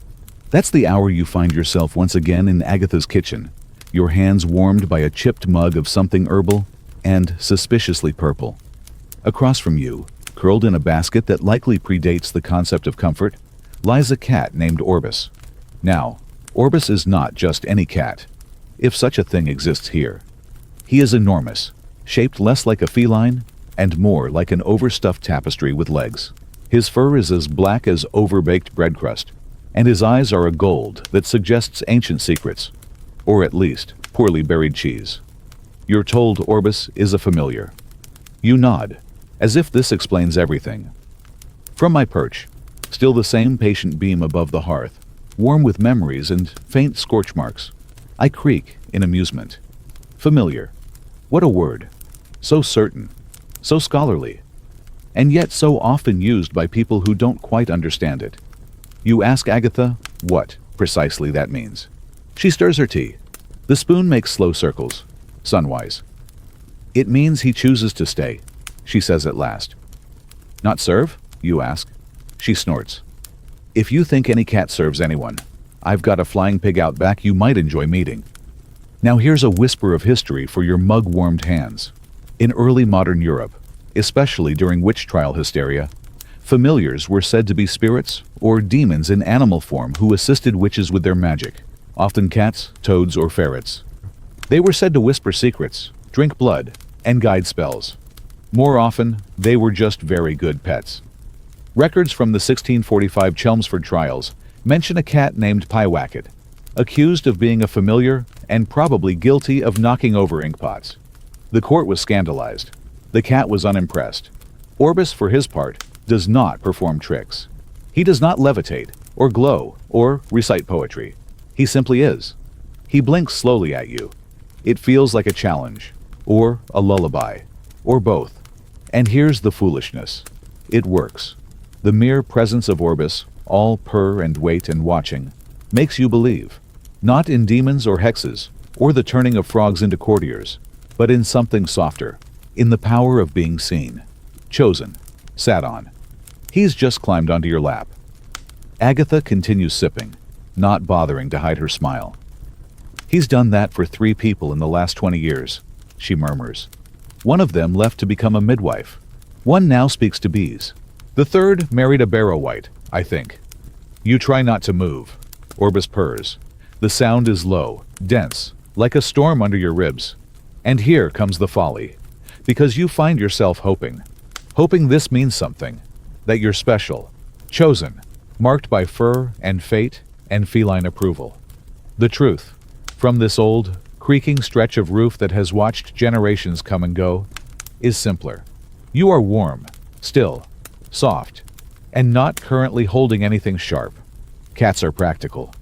That's the hour you find yourself once again in Agatha's kitchen, your hands warmed by a chipped mug of something herbal and suspiciously purple. Across from you, curled in a basket that likely predates the concept of comfort, lies a cat named Orbis. Now, Orbis is not just any cat, if such a thing exists here. He is enormous, shaped less like a feline and more like an overstuffed tapestry with legs. His fur is as black as overbaked bread crust, and his eyes are a gold that suggests ancient secrets, or at least poorly buried cheese. You're told Orbis is a familiar. You nod, as if this explains everything. From my perch, still the same patient beam above the hearth, warm with memories and faint scorch marks, I creak in amusement. Familiar. What a word. So certain, so scholarly, and yet so often used by people who don't quite understand it. You ask Agatha what precisely that means. She stirs her tea. The spoon makes slow circles, sunwise. It means he chooses to stay, she says at last. Not serve? You ask. She snorts. If you think any cat serves anyone, I've got a flying pig out back you might enjoy meeting. Now here's a whisper of history for your mug-warmed hands. In early modern Europe, especially during witch trial hysteria, familiars were said to be spirits or demons in animal form who assisted witches with their magic, often cats, toads, or ferrets. They were said to whisper secrets, drink blood, and guide spells. More often, they were just very good pets. Records from the 1645 Chelmsford trials mention a cat named Pyewacket, accused of being a familiar and probably guilty of knocking over inkpots. The court was scandalized. The cat was unimpressed. Orbis, for his part, does not perform tricks. He does not levitate, or glow, or recite poetry. He simply is. He blinks slowly at you. It feels like a challenge, or a lullaby, or both. And here's the foolishness. It works. The mere presence of Orbis, all purr and wait and watching, makes you believe. Not in demons or hexes, or the turning of frogs into courtiers, but in something softer, in the power of being seen, chosen, sat on. He's just climbed onto your lap. Agatha continues sipping, not bothering to hide her smile. He's done that for 3 people in the last 20 years, she murmurs. One of them left to become a midwife. One now speaks to bees. The third married a barrow wight, I think. You try not to move. Orbis purrs. The sound is low, dense, like a storm under your ribs. And here comes the folly. Because you find yourself hoping this means something, that you're special, chosen, marked by fur and fate and feline approval. The truth, from this old, creaking stretch of roof that has watched generations come and go, is simpler. You are warm, still, soft, and not currently holding anything sharp. Cats are practical.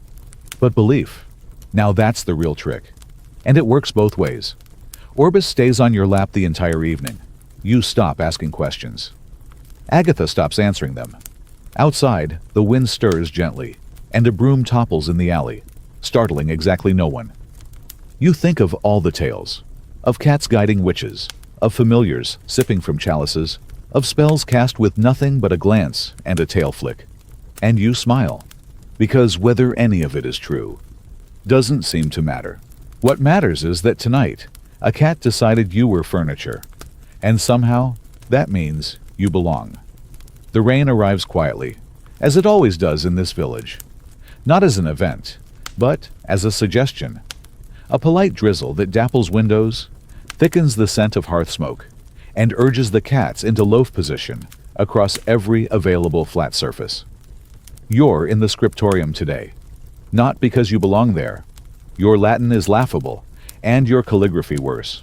But belief, now that's the real trick. And it works both ways. Orbis stays on your lap the entire evening. You stop asking questions. Agatha stops answering them. Outside, the wind stirs gently, and a broom topples in the alley, startling exactly no one. You think of all the tales, of cats guiding witches, of familiars sipping from chalices, of spells cast with nothing but a glance and a tail flick. And you smile, because whether any of it is true doesn't seem to matter. What matters is that tonight, a cat decided you were furniture, and somehow that means you belong. The rain arrives quietly, as it always does in this village. Not as an event, but as a suggestion. A polite drizzle that dapples windows, thickens the scent of hearth smoke, and urges the cats into loaf position across every available flat surface. You're in the scriptorium today, not because you belong there. Your Latin is laughable, and your calligraphy worse,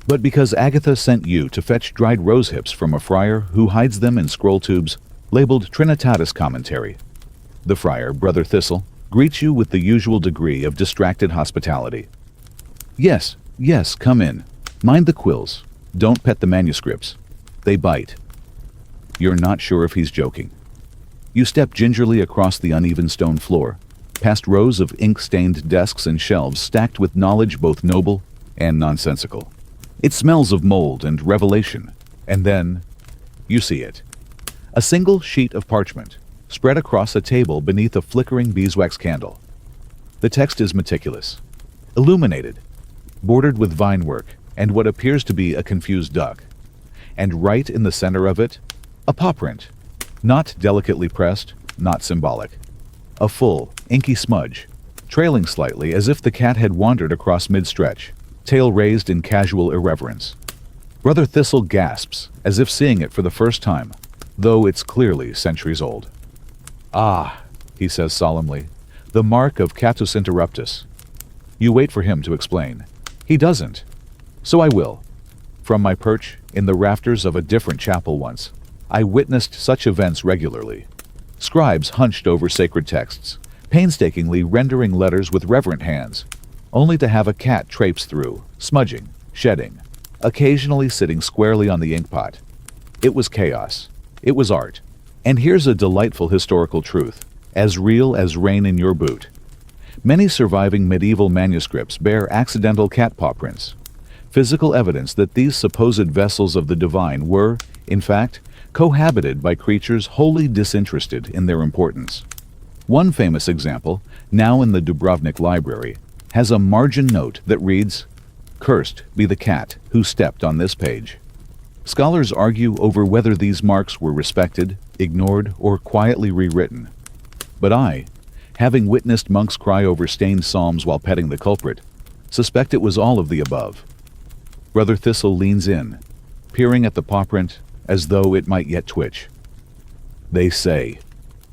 but because Agatha sent you to fetch dried rose hips from a friar who hides them in scroll tubes labeled Trinitatis Commentary. The friar, Brother Thistle, greets you with the usual degree of distracted hospitality. Yes, come in. Mind the quills. Don't pet the manuscripts. They bite. You're not sure if he's joking. You step gingerly across the uneven stone floor, past rows of ink-stained desks and shelves stacked with knowledge both noble and nonsensical. It smells of mold and revelation. And then you see it. A single sheet of parchment, spread across a table beneath a flickering beeswax candle. The text is meticulous, illuminated, bordered with vinework and what appears to be a confused duck. And right in the center of it, a paw print. Not delicately pressed, not symbolic. A full, inky smudge, trailing slightly as if the cat had wandered across mid-stretch, tail raised in casual irreverence. Brother Thistle gasps, as if seeing it for the first time, though it's clearly centuries old. "Ah," he says solemnly, "the mark of Catus Interruptus." You wait for him to explain. He doesn't. So I will. From my perch, in the rafters of a different chapel once, I witnessed such events regularly. Scribes hunched over sacred texts, painstakingly rendering letters with reverent hands, only to have a cat traipse through, smudging, shedding, occasionally sitting squarely on the inkpot. It was chaos. It was art. And here's a delightful historical truth, as real as rain in your boot. Many surviving medieval manuscripts bear accidental cat paw prints, physical evidence that these supposed vessels of the divine were, in fact, cohabited by creatures wholly disinterested in their importance. One famous example, now in the Dubrovnik Library, has a margin note that reads, "Cursed be the cat who stepped on this page." Scholars argue over whether these marks were respected, ignored, or quietly rewritten. But I, having witnessed monks cry over stained psalms while petting the culprit, suspect it was all of the above. Brother Thistle leans in, peering at the paw print as though it might yet twitch. "They say,"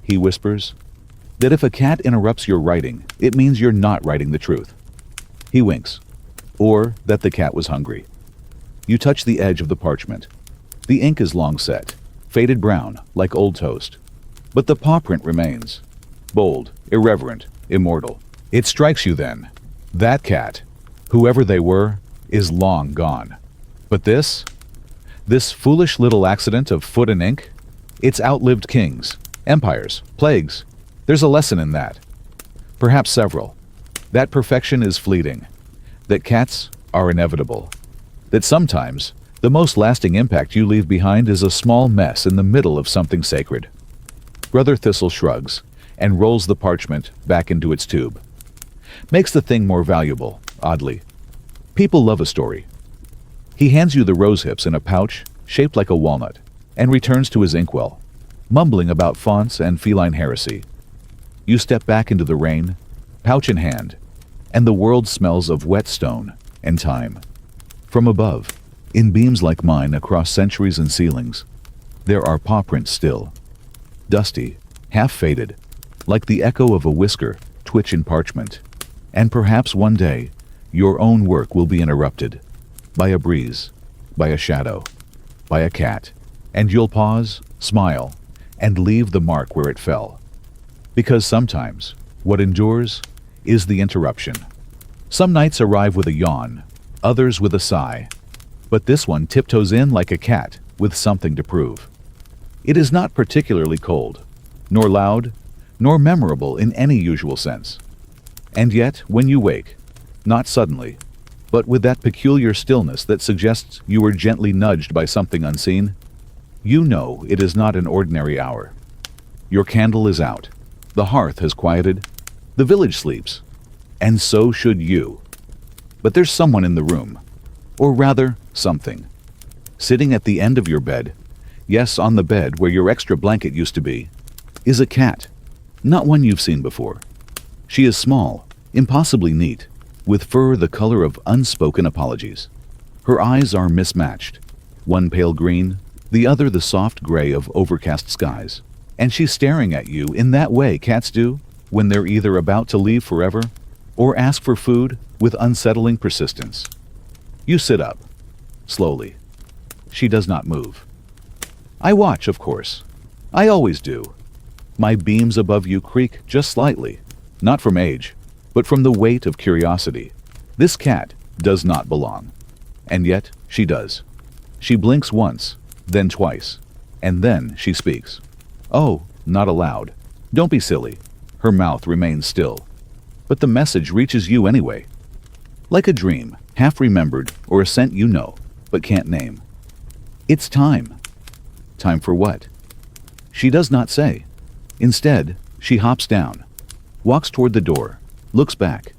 he whispers, "that if a cat interrupts your writing, it means you're not writing the truth." He winks. Or that the cat was hungry. You touch the edge of the parchment. The ink is long set, faded brown, like old toast. But the paw print remains. Bold, irreverent, immortal. It strikes you then. That cat, whoever they were, is long gone. But this foolish little accident of foot and ink, it's outlived kings, empires, plagues. There's a lesson in that. Perhaps several. That perfection is fleeting. That cats are inevitable. That sometimes the most lasting impact you leave behind is a small mess in the middle of something sacred. Brother Thistle shrugs and rolls the parchment back into its tube. Makes the thing more valuable, oddly. People love a story. He hands you the rose hips in a pouch shaped like a walnut and returns to his inkwell, mumbling about fonts and feline heresy. You step back into the rain, pouch in hand, and the world smells of wet stone and time. From above, in beams like mine across centuries and ceilings, there are paw prints still. Dusty, half-faded, like the echo of a whisker twitch in parchment. And perhaps one day, your own work will be interrupted. By a breeze, by a shadow, by a cat. And you'll pause, smile, and leave the mark where it fell. Because sometimes, what endures is the interruption. Some nights arrive with a yawn, others with a sigh. But this one tiptoes in like a cat with something to prove. It is not particularly cold, nor loud, nor memorable in any usual sense. And yet, when you wake, not suddenly, but with that peculiar stillness that suggests you were gently nudged by something unseen, you know it is not an ordinary hour. Your candle is out, the hearth has quieted, the village sleeps, and so should you. But there's someone in the room, or rather, something. Sitting at the end of your bed, yes, on the bed where your extra blanket used to be, is a cat, not one you've seen before. She is small, impossibly neat, with fur the color of unspoken apologies. Her eyes are mismatched, one pale green, the other the soft gray of overcast skies. And she's staring at you in that way cats do when they're either about to leave forever or ask for food with unsettling persistence. You sit up, slowly. She does not move. I watch, of course. I always do. My beams above you creak just slightly, not from age, but from the weight of curiosity. This cat does not belong. And yet, she does. She blinks once, then twice, and then she speaks. Oh, not aloud. Don't be silly. Her mouth remains still. But the message reaches you anyway. Like a dream, half remembered, or a scent you know, but can't name. It's time. Time for what? She does not say. Instead, she hops down, walks toward the door, looks back.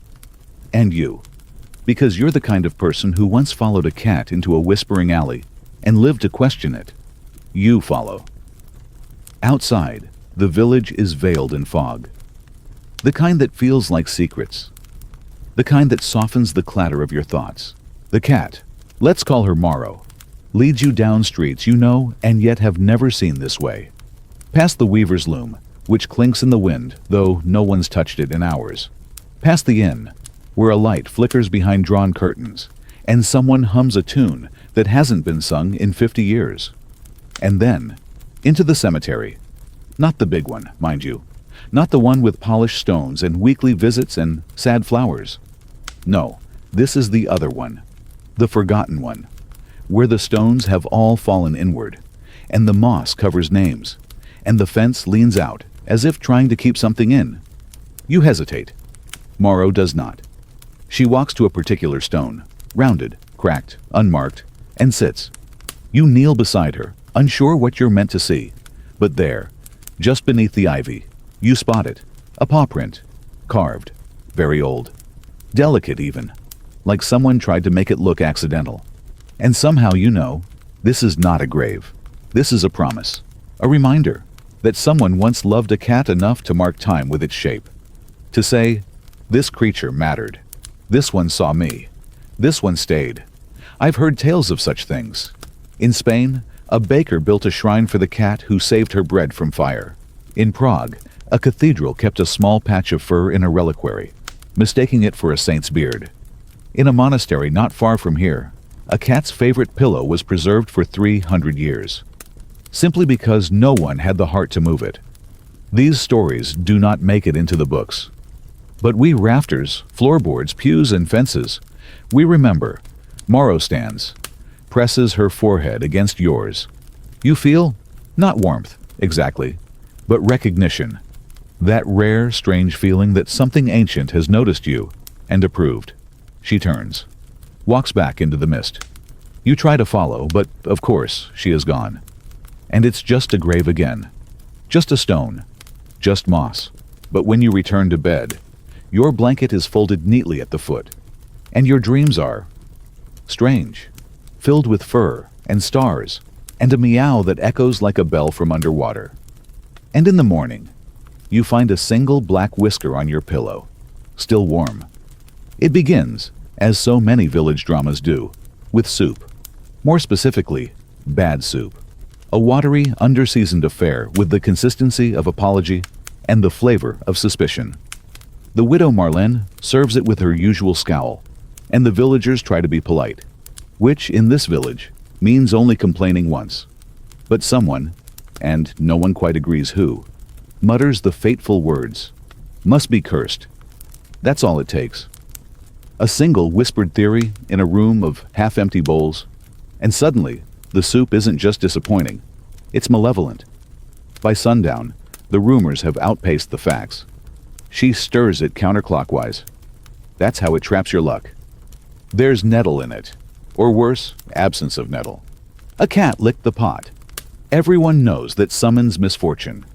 And you. Because you're the kind of person who once followed a cat into a whispering alley and lived to question it. You follow. Outside, the village is veiled in fog. The kind that feels like secrets. The kind that softens the clatter of your thoughts. The cat, let's call her Morrow, leads you down streets you know and yet have never seen this way. Past the weaver's loom, which clinks in the wind, though no one's touched it in hours. Past the inn, where a light flickers behind drawn curtains, and someone hums a tune that hasn't been sung in 50 years. And then, into the cemetery. Not the big one, mind you. Not the one with polished stones and weekly visits and sad flowers. No, this is the other one. The forgotten one. Where the stones have all fallen inward, and the moss covers names, and the fence leans out, as if trying to keep something in. You hesitate. Morrow does not. She walks to a particular stone, rounded, cracked, unmarked, and sits. You kneel beside her, unsure what you're meant to see. But there, just beneath the ivy, you spot it. A paw print. Carved. Very old. Delicate even. Like someone tried to make it look accidental. And somehow you know, this is not a grave. This is a promise. A reminder that someone once loved a cat enough to mark time with its shape. To say, this creature mattered. This one saw me. This one stayed. I've heard tales of such things. In Spain, a baker built a shrine for the cat who saved her bread from fire. In Prague, a cathedral kept a small patch of fur in a reliquary, mistaking it for a saint's beard. In a monastery not far from here, a cat's favorite pillow was preserved for 300 years. Simply because no one had the heart to move it. These stories do not make it into the books. But we rafters, floorboards, pews, and fences, we remember. Morrow stands, presses her forehead against yours. You feel, not warmth, exactly, but recognition. That rare, strange feeling that something ancient has noticed you and approved. She turns, walks back into the mist. You try to follow, but of course, she is gone. And it's just a grave again. Just a stone. Just moss. But when you return to bed, your blanket is folded neatly at the foot. And your dreams are strange, filled with fur and stars, and a meow that echoes like a bell from underwater. And in the morning, you find a single black whisker on your pillow, still warm. It begins, as so many village dramas do, with soup. More specifically, bad soup. A watery, under-seasoned affair with the consistency of apology and the flavor of suspicion. The widow Marlene serves it with her usual scowl, and the villagers try to be polite, which, in this village, means only complaining once. But someone, and no one quite agrees who, mutters the fateful words, "Must be cursed." That's all it takes. A single whispered theory in a room of half-empty bowls, and suddenly, the soup isn't just disappointing, it's malevolent. By sundown, the rumors have outpaced the facts. She stirs it counterclockwise. That's how it traps your luck. There's nettle in it, or worse, absence of nettle. A cat licked the pot. Everyone knows that summons misfortune.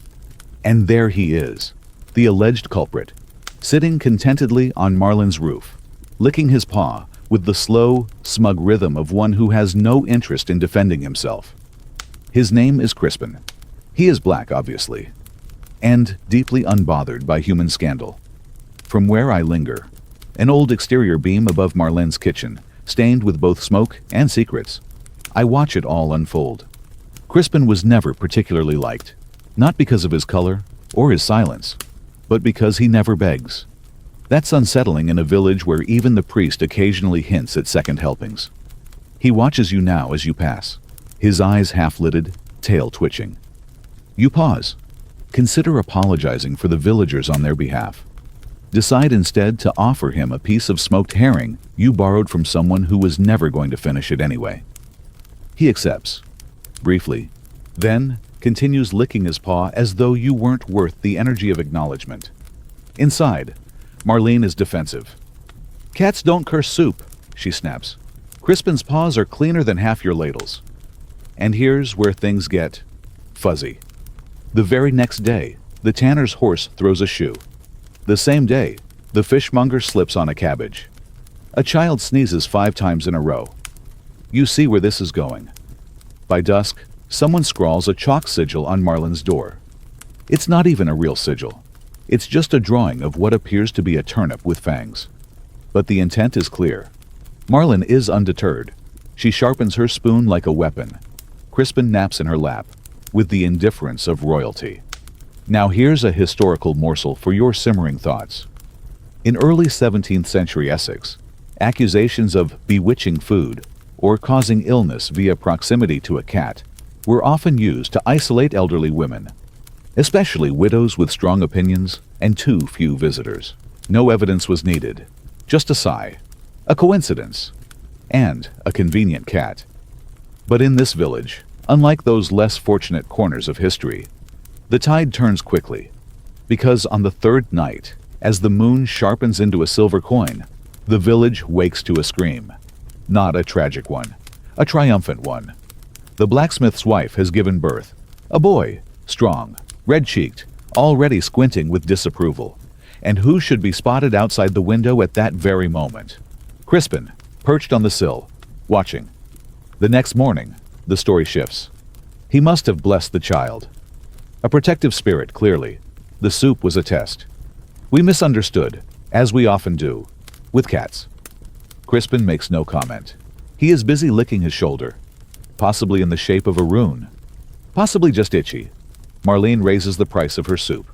And there he is, the alleged culprit, sitting contentedly on Marlin's roof, licking his paw with the slow, smug rhythm of one who has no interest in defending himself. His name is Crispin. He is black, obviously, and deeply unbothered by human scandal. From where I linger, an old exterior beam above Marlene's kitchen, stained with both smoke and secrets, I watch it all unfold. Crispin was never particularly liked, not because of his color or his silence, but because he never begs. That's unsettling in a village where even the priest occasionally hints at second helpings. He watches you now as you pass, his eyes half-lidded, tail twitching. You pause. Consider apologizing for the villagers on their behalf. Decide instead to offer him a piece of smoked herring you borrowed from someone who was never going to finish it anyway. He accepts, briefly, then continues licking his paw as though you weren't worth the energy of acknowledgement. Inside, Marlene is defensive. "Cats don't curse soup," she snaps. Crispin's paws are cleaner than half your ladles. And here's where things get fuzzy. The very next day, the tanner's horse throws a shoe. The same day, the fishmonger slips on a cabbage. A child sneezes 5 times in a row. You see where this is going. By dusk, someone scrawls a chalk sigil on Marlin's door. It's not even a real sigil. It's just a drawing of what appears to be a turnip with fangs. But the intent is clear. Marlin is undeterred. She sharpens her spoon like a weapon. Crispin naps in her lap, with the indifference of royalty. Now here's a historical morsel for your simmering thoughts. In early 17th century Essex, accusations of bewitching food or causing illness via proximity to a cat were often used to isolate elderly women, especially widows with strong opinions and too few visitors. No evidence was needed, just a sigh, a coincidence, and a convenient cat. But in this village, unlike those less fortunate corners of history, the tide turns quickly, because on the 3rd night, as the moon sharpens into a silver coin, the village wakes to a scream. Not a tragic one, a triumphant one. The blacksmith's wife has given birth. A boy, strong, red-cheeked, already squinting with disapproval. And who should be spotted outside the window at that very moment? Crispin, perched on the sill, watching. The next morning, the story shifts. He must have blessed the child. A protective spirit, clearly. The soup was a test. We misunderstood, as we often do, with cats. Crispin makes no comment. He is busy licking his shoulder, possibly in the shape of a rune, possibly just itchy. Marlene raises the price of her soup.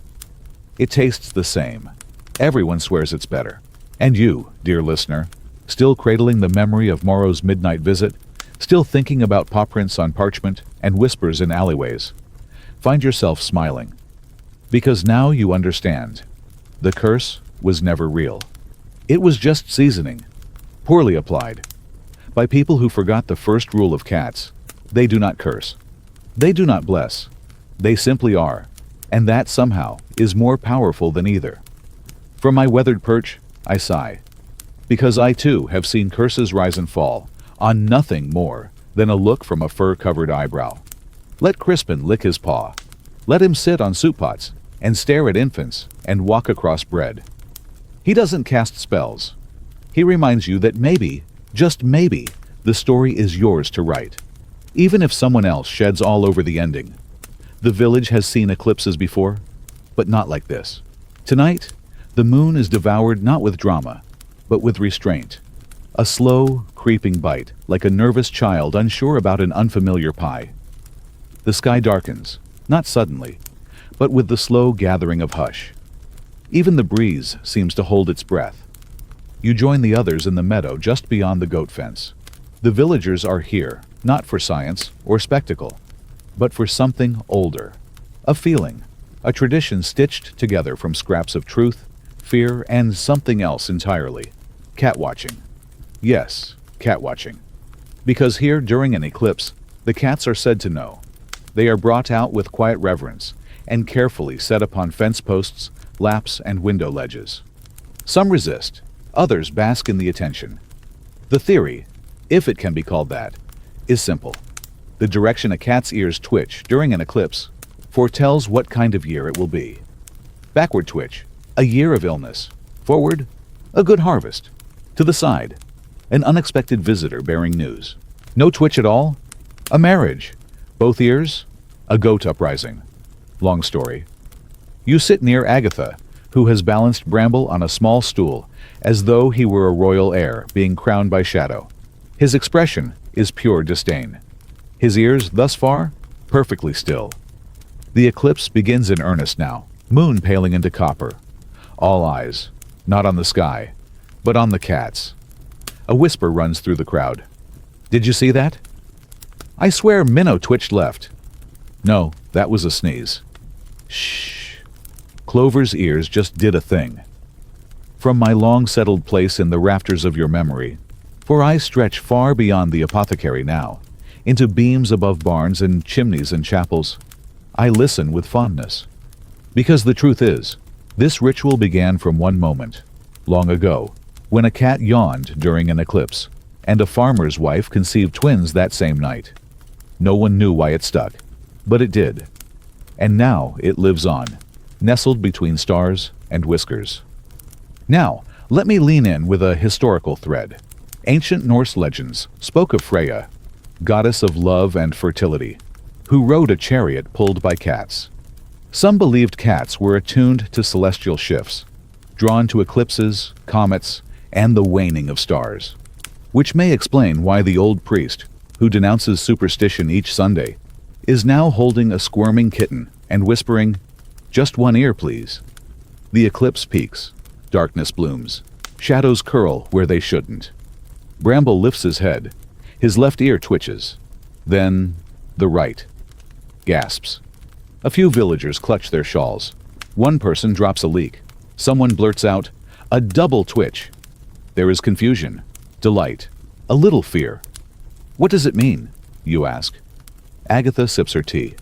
It tastes the same. Everyone swears it's better. And you, dear listener, still cradling the memory of Morrow's midnight visit, still thinking about paw prints on parchment and whispers in alleyways, find yourself smiling. Because now you understand. The curse was never real. It was just seasoning, poorly applied. By people who forgot the first rule of cats. They do not curse. They do not bless. They simply are. And that somehow is more powerful than either. From my weathered perch, I sigh. Because I too have seen curses rise and fall on nothing more than a look from a fur-covered eyebrow. Let Crispin lick his paw. Let him sit on soup pots and stare at infants and walk across bread. He doesn't cast spells. He reminds you that maybe, just maybe, the story is yours to write. Even if someone else sheds all over the ending. The village has seen eclipses before, but not like this. Tonight, the moon is devoured not with drama, but with restraint. A slow, creeping bite, like a nervous child unsure about an unfamiliar pie. The sky darkens, not suddenly, but with the slow gathering of hush. Even the breeze seems to hold its breath. You join the others in the meadow just beyond the goat fence. The villagers are here, not for science or spectacle, but for something older. A feeling, a tradition stitched together from scraps of truth, fear, and something else entirely. Cat watching. Yes, cat watching. Because here, during an eclipse, the cats are said to know. They are brought out with quiet reverence and carefully set upon fence posts, laps, and window ledges. Some resist, others bask in the attention. The theory, if it can be called that, is simple. The direction a cat's ears twitch during an eclipse foretells what kind of year it will be. Backward twitch, a year of illness. Forward, a good harvest. To the side, an unexpected visitor bearing news. No twitch at all, a marriage. Both ears, a goat uprising. Long story. You sit near Agatha, who has balanced Bramble on a small stool, as though he were a royal heir being crowned by Shadow. His expression is pure disdain. His ears, thus far, perfectly still. The eclipse begins in earnest now, moon paling into copper. All eyes, not on the sky, but on the cats. A whisper runs through the crowd. Did you see that? I swear Minnow twitched left. No, that was a sneeze. Shh. Clover's ears just did a thing. From my long-settled place in the rafters of your memory, for I stretch far beyond the apothecary now, into beams above barns and chimneys and chapels, I listen with fondness. Because the truth is, this ritual began from one moment, long ago, when a cat yawned during an eclipse, and a farmer's wife conceived twins that same night. No one knew why it stuck, but it did. And now it lives on, nestled between stars and whiskers. Now, let me lean in with a historical thread. Ancient Norse legends spoke of Freya, goddess of love and fertility, who rode a chariot pulled by cats. Some believed cats were attuned to celestial shifts, drawn to eclipses, comets, and the waning of stars, which may explain why the old priest, who denounces superstition each Sunday, is now holding a squirming kitten and whispering, "Just one ear, please." The eclipse peaks, darkness blooms, shadows curl where they shouldn't. Bramble lifts his head, his left ear twitches, then the right gasps. A few villagers clutch their shawls. One person drops a leak. Someone blurts out, "A double twitch." There is confusion, delight, a little fear. "What does it mean?" you ask. Agatha sips her tea.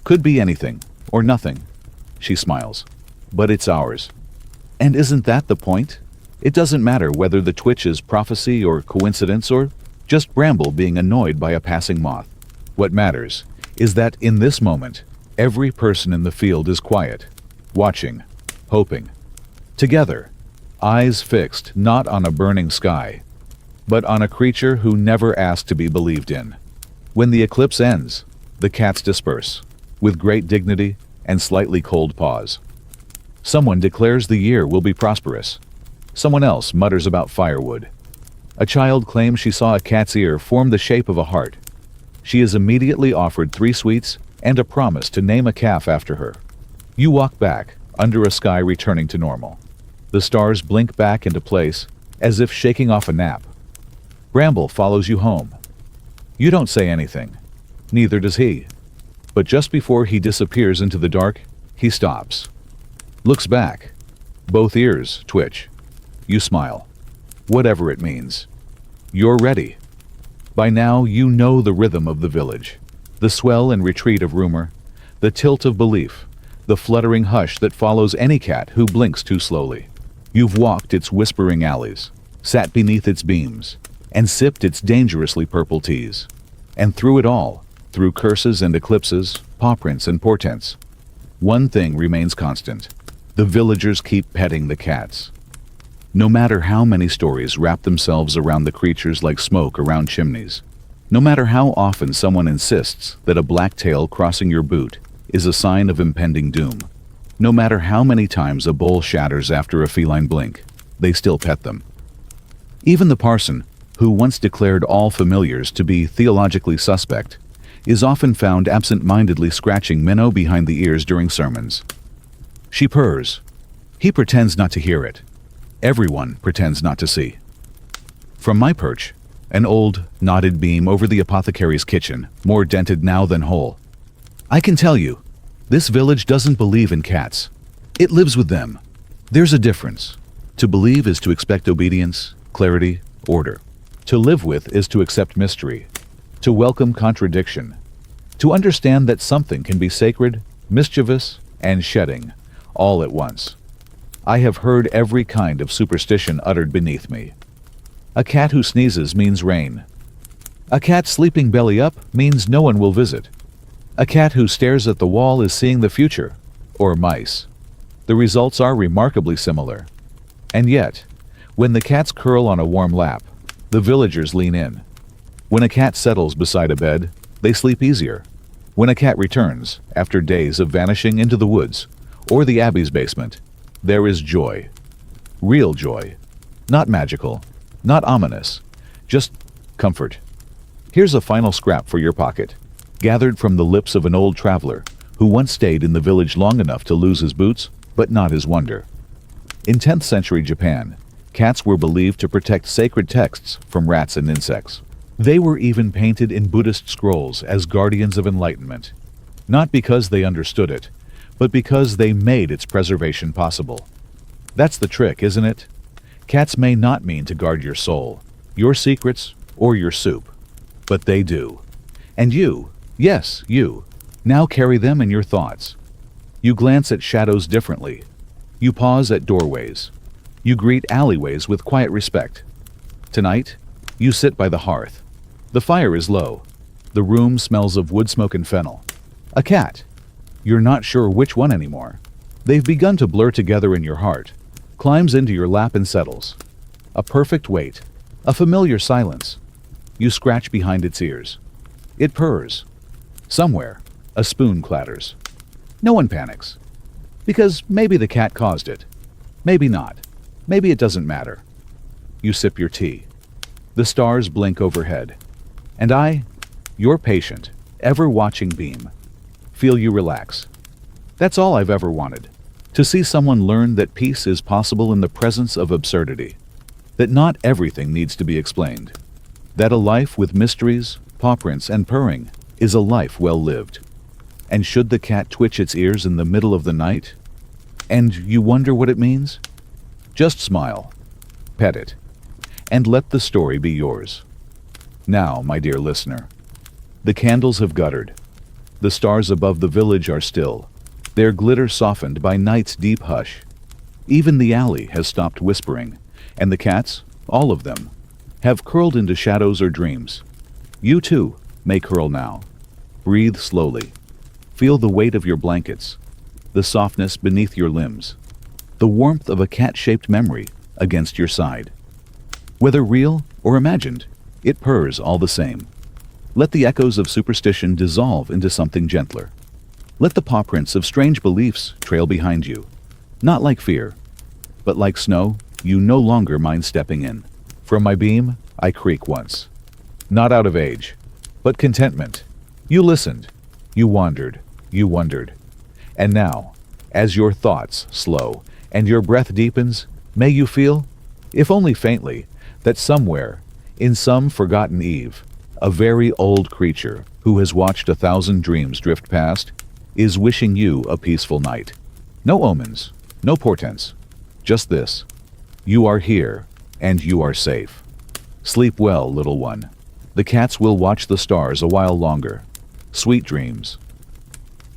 "Could be anything, or nothing." She smiles. "But it's ours." And isn't that the point? It doesn't matter whether the twitch is prophecy or coincidence or just Bramble being annoyed by a passing moth. What matters is that in this moment, every person in the field is quiet, watching, hoping. Together, eyes fixed not on a burning sky, but on a creature who never asked to be believed in. When the eclipse ends, the cats disperse, with great dignity and slightly cold paws. Someone declares the year will be prosperous. Someone else mutters about firewood. A child claims she saw a cat's ear form the shape of a heart. She is immediately offered 3 sweets and a promise to name a calf after her. You walk back, under a sky returning to normal. The stars blink back into place, as if shaking off a nap. Bramble follows you home. You don't say anything. Neither does he. But just before he disappears into the dark, he stops. Looks back. Both ears twitch. You smile. Whatever it means. You're ready. By now you know the rhythm of the village. The swell and retreat of rumor. The tilt of belief. The fluttering hush that follows any cat who blinks too slowly. You've walked its whispering alleys, sat beneath its beams, and sipped its dangerously purple teas. And through it all, through curses and eclipses, paw prints and portents, one thing remains constant. The villagers keep petting the cats. No matter how many stories wrap themselves around the creatures like smoke around chimneys, no matter how often someone insists that a black tail crossing your boot is a sign of impending doom, no matter how many times a bowl shatters after a feline blink, they still pet them. Even the parson, who once declared all familiars to be theologically suspect, is often found absent-mindedly scratching Minnow behind the ears during sermons. She purrs. He pretends not to hear it. Everyone pretends not to see. From my perch, an old, knotted beam over the apothecary's kitchen, more dented now than whole, I can tell you, this village doesn't believe in cats. It lives with them. There's a difference. To believe is to expect obedience, clarity, order. To live with is to accept mystery, to welcome contradiction, to understand that something can be sacred, mischievous, and shedding, all at once. I have heard every kind of superstition uttered beneath me. A cat who sneezes means rain. A cat sleeping belly up means no one will visit. A cat who stares at the wall is seeing the future, or mice. The results are remarkably similar. And yet, when the cats curl on a warm lap, the villagers lean in. When a cat settles beside a bed, they sleep easier. When a cat returns, after days of vanishing into the woods, or the Abbey's basement, there is joy. Real joy. Not magical, not ominous, just comfort. Here's a final scrap for your pocket, gathered from the lips of an old traveler who once stayed in the village long enough to lose his boots, but not his wonder. In 10th century Japan, cats were believed to protect sacred texts from rats and insects. They were even painted in Buddhist scrolls as guardians of enlightenment, not because they understood it, but because they made its preservation possible. That's the trick, isn't it? Cats may not mean to guard your soul, your secrets, or your soup, but they do. And you, yes, you, now carry them in your thoughts. You glance at shadows differently. You pause at doorways. You greet alleyways with quiet respect. Tonight, you sit by the hearth. The fire is low. The room smells of wood smoke and fennel. A cat. You're not sure which one anymore. They've begun to blur together in your heart, climbs into your lap and settles. A perfect wait, a familiar silence. You scratch behind its ears. It purrs. Somewhere, a spoon clatters. No one panics. Because maybe the cat caused it. Maybe not. Maybe it doesn't matter. You sip your tea. The stars blink overhead. And I, your patient, ever-watching beam, feel you relax. That's all I've ever wanted. To see someone learn that peace is possible in the presence of absurdity. That not everything needs to be explained. That a life with mysteries, paw prints, and purring is a life well lived. And should the cat twitch its ears in the middle of the night, and you wonder what it means, just smile, pet it, and let the story be yours. Now, my dear listener, the candles have guttered. The stars above the village are still, their glitter softened by night's deep hush. Even the alley has stopped whispering, and the cats, all of them, have curled into shadows or dreams. You too may curl now. Breathe slowly. Feel the weight of your blankets, the softness beneath your limbs, the warmth of a cat-shaped memory against your side. Whether real or imagined, it purrs all the same. Let the echoes of superstition dissolve into something gentler. Let the paw prints of strange beliefs trail behind you. Not like fear, but like snow, you no longer mind stepping in. From my beam, I creak once. Not out of age, but contentment. You listened. You wandered. You wondered. And now, as your thoughts slow and your breath deepens, may you feel, if only faintly, that somewhere, in some forgotten eve, a very old creature who has watched 1,000 dreams drift past is wishing you a peaceful night. No omens, no portents, just this. You are here, and you are safe. Sleep well, little one. The cats will watch the stars a while longer. Sweet dreams.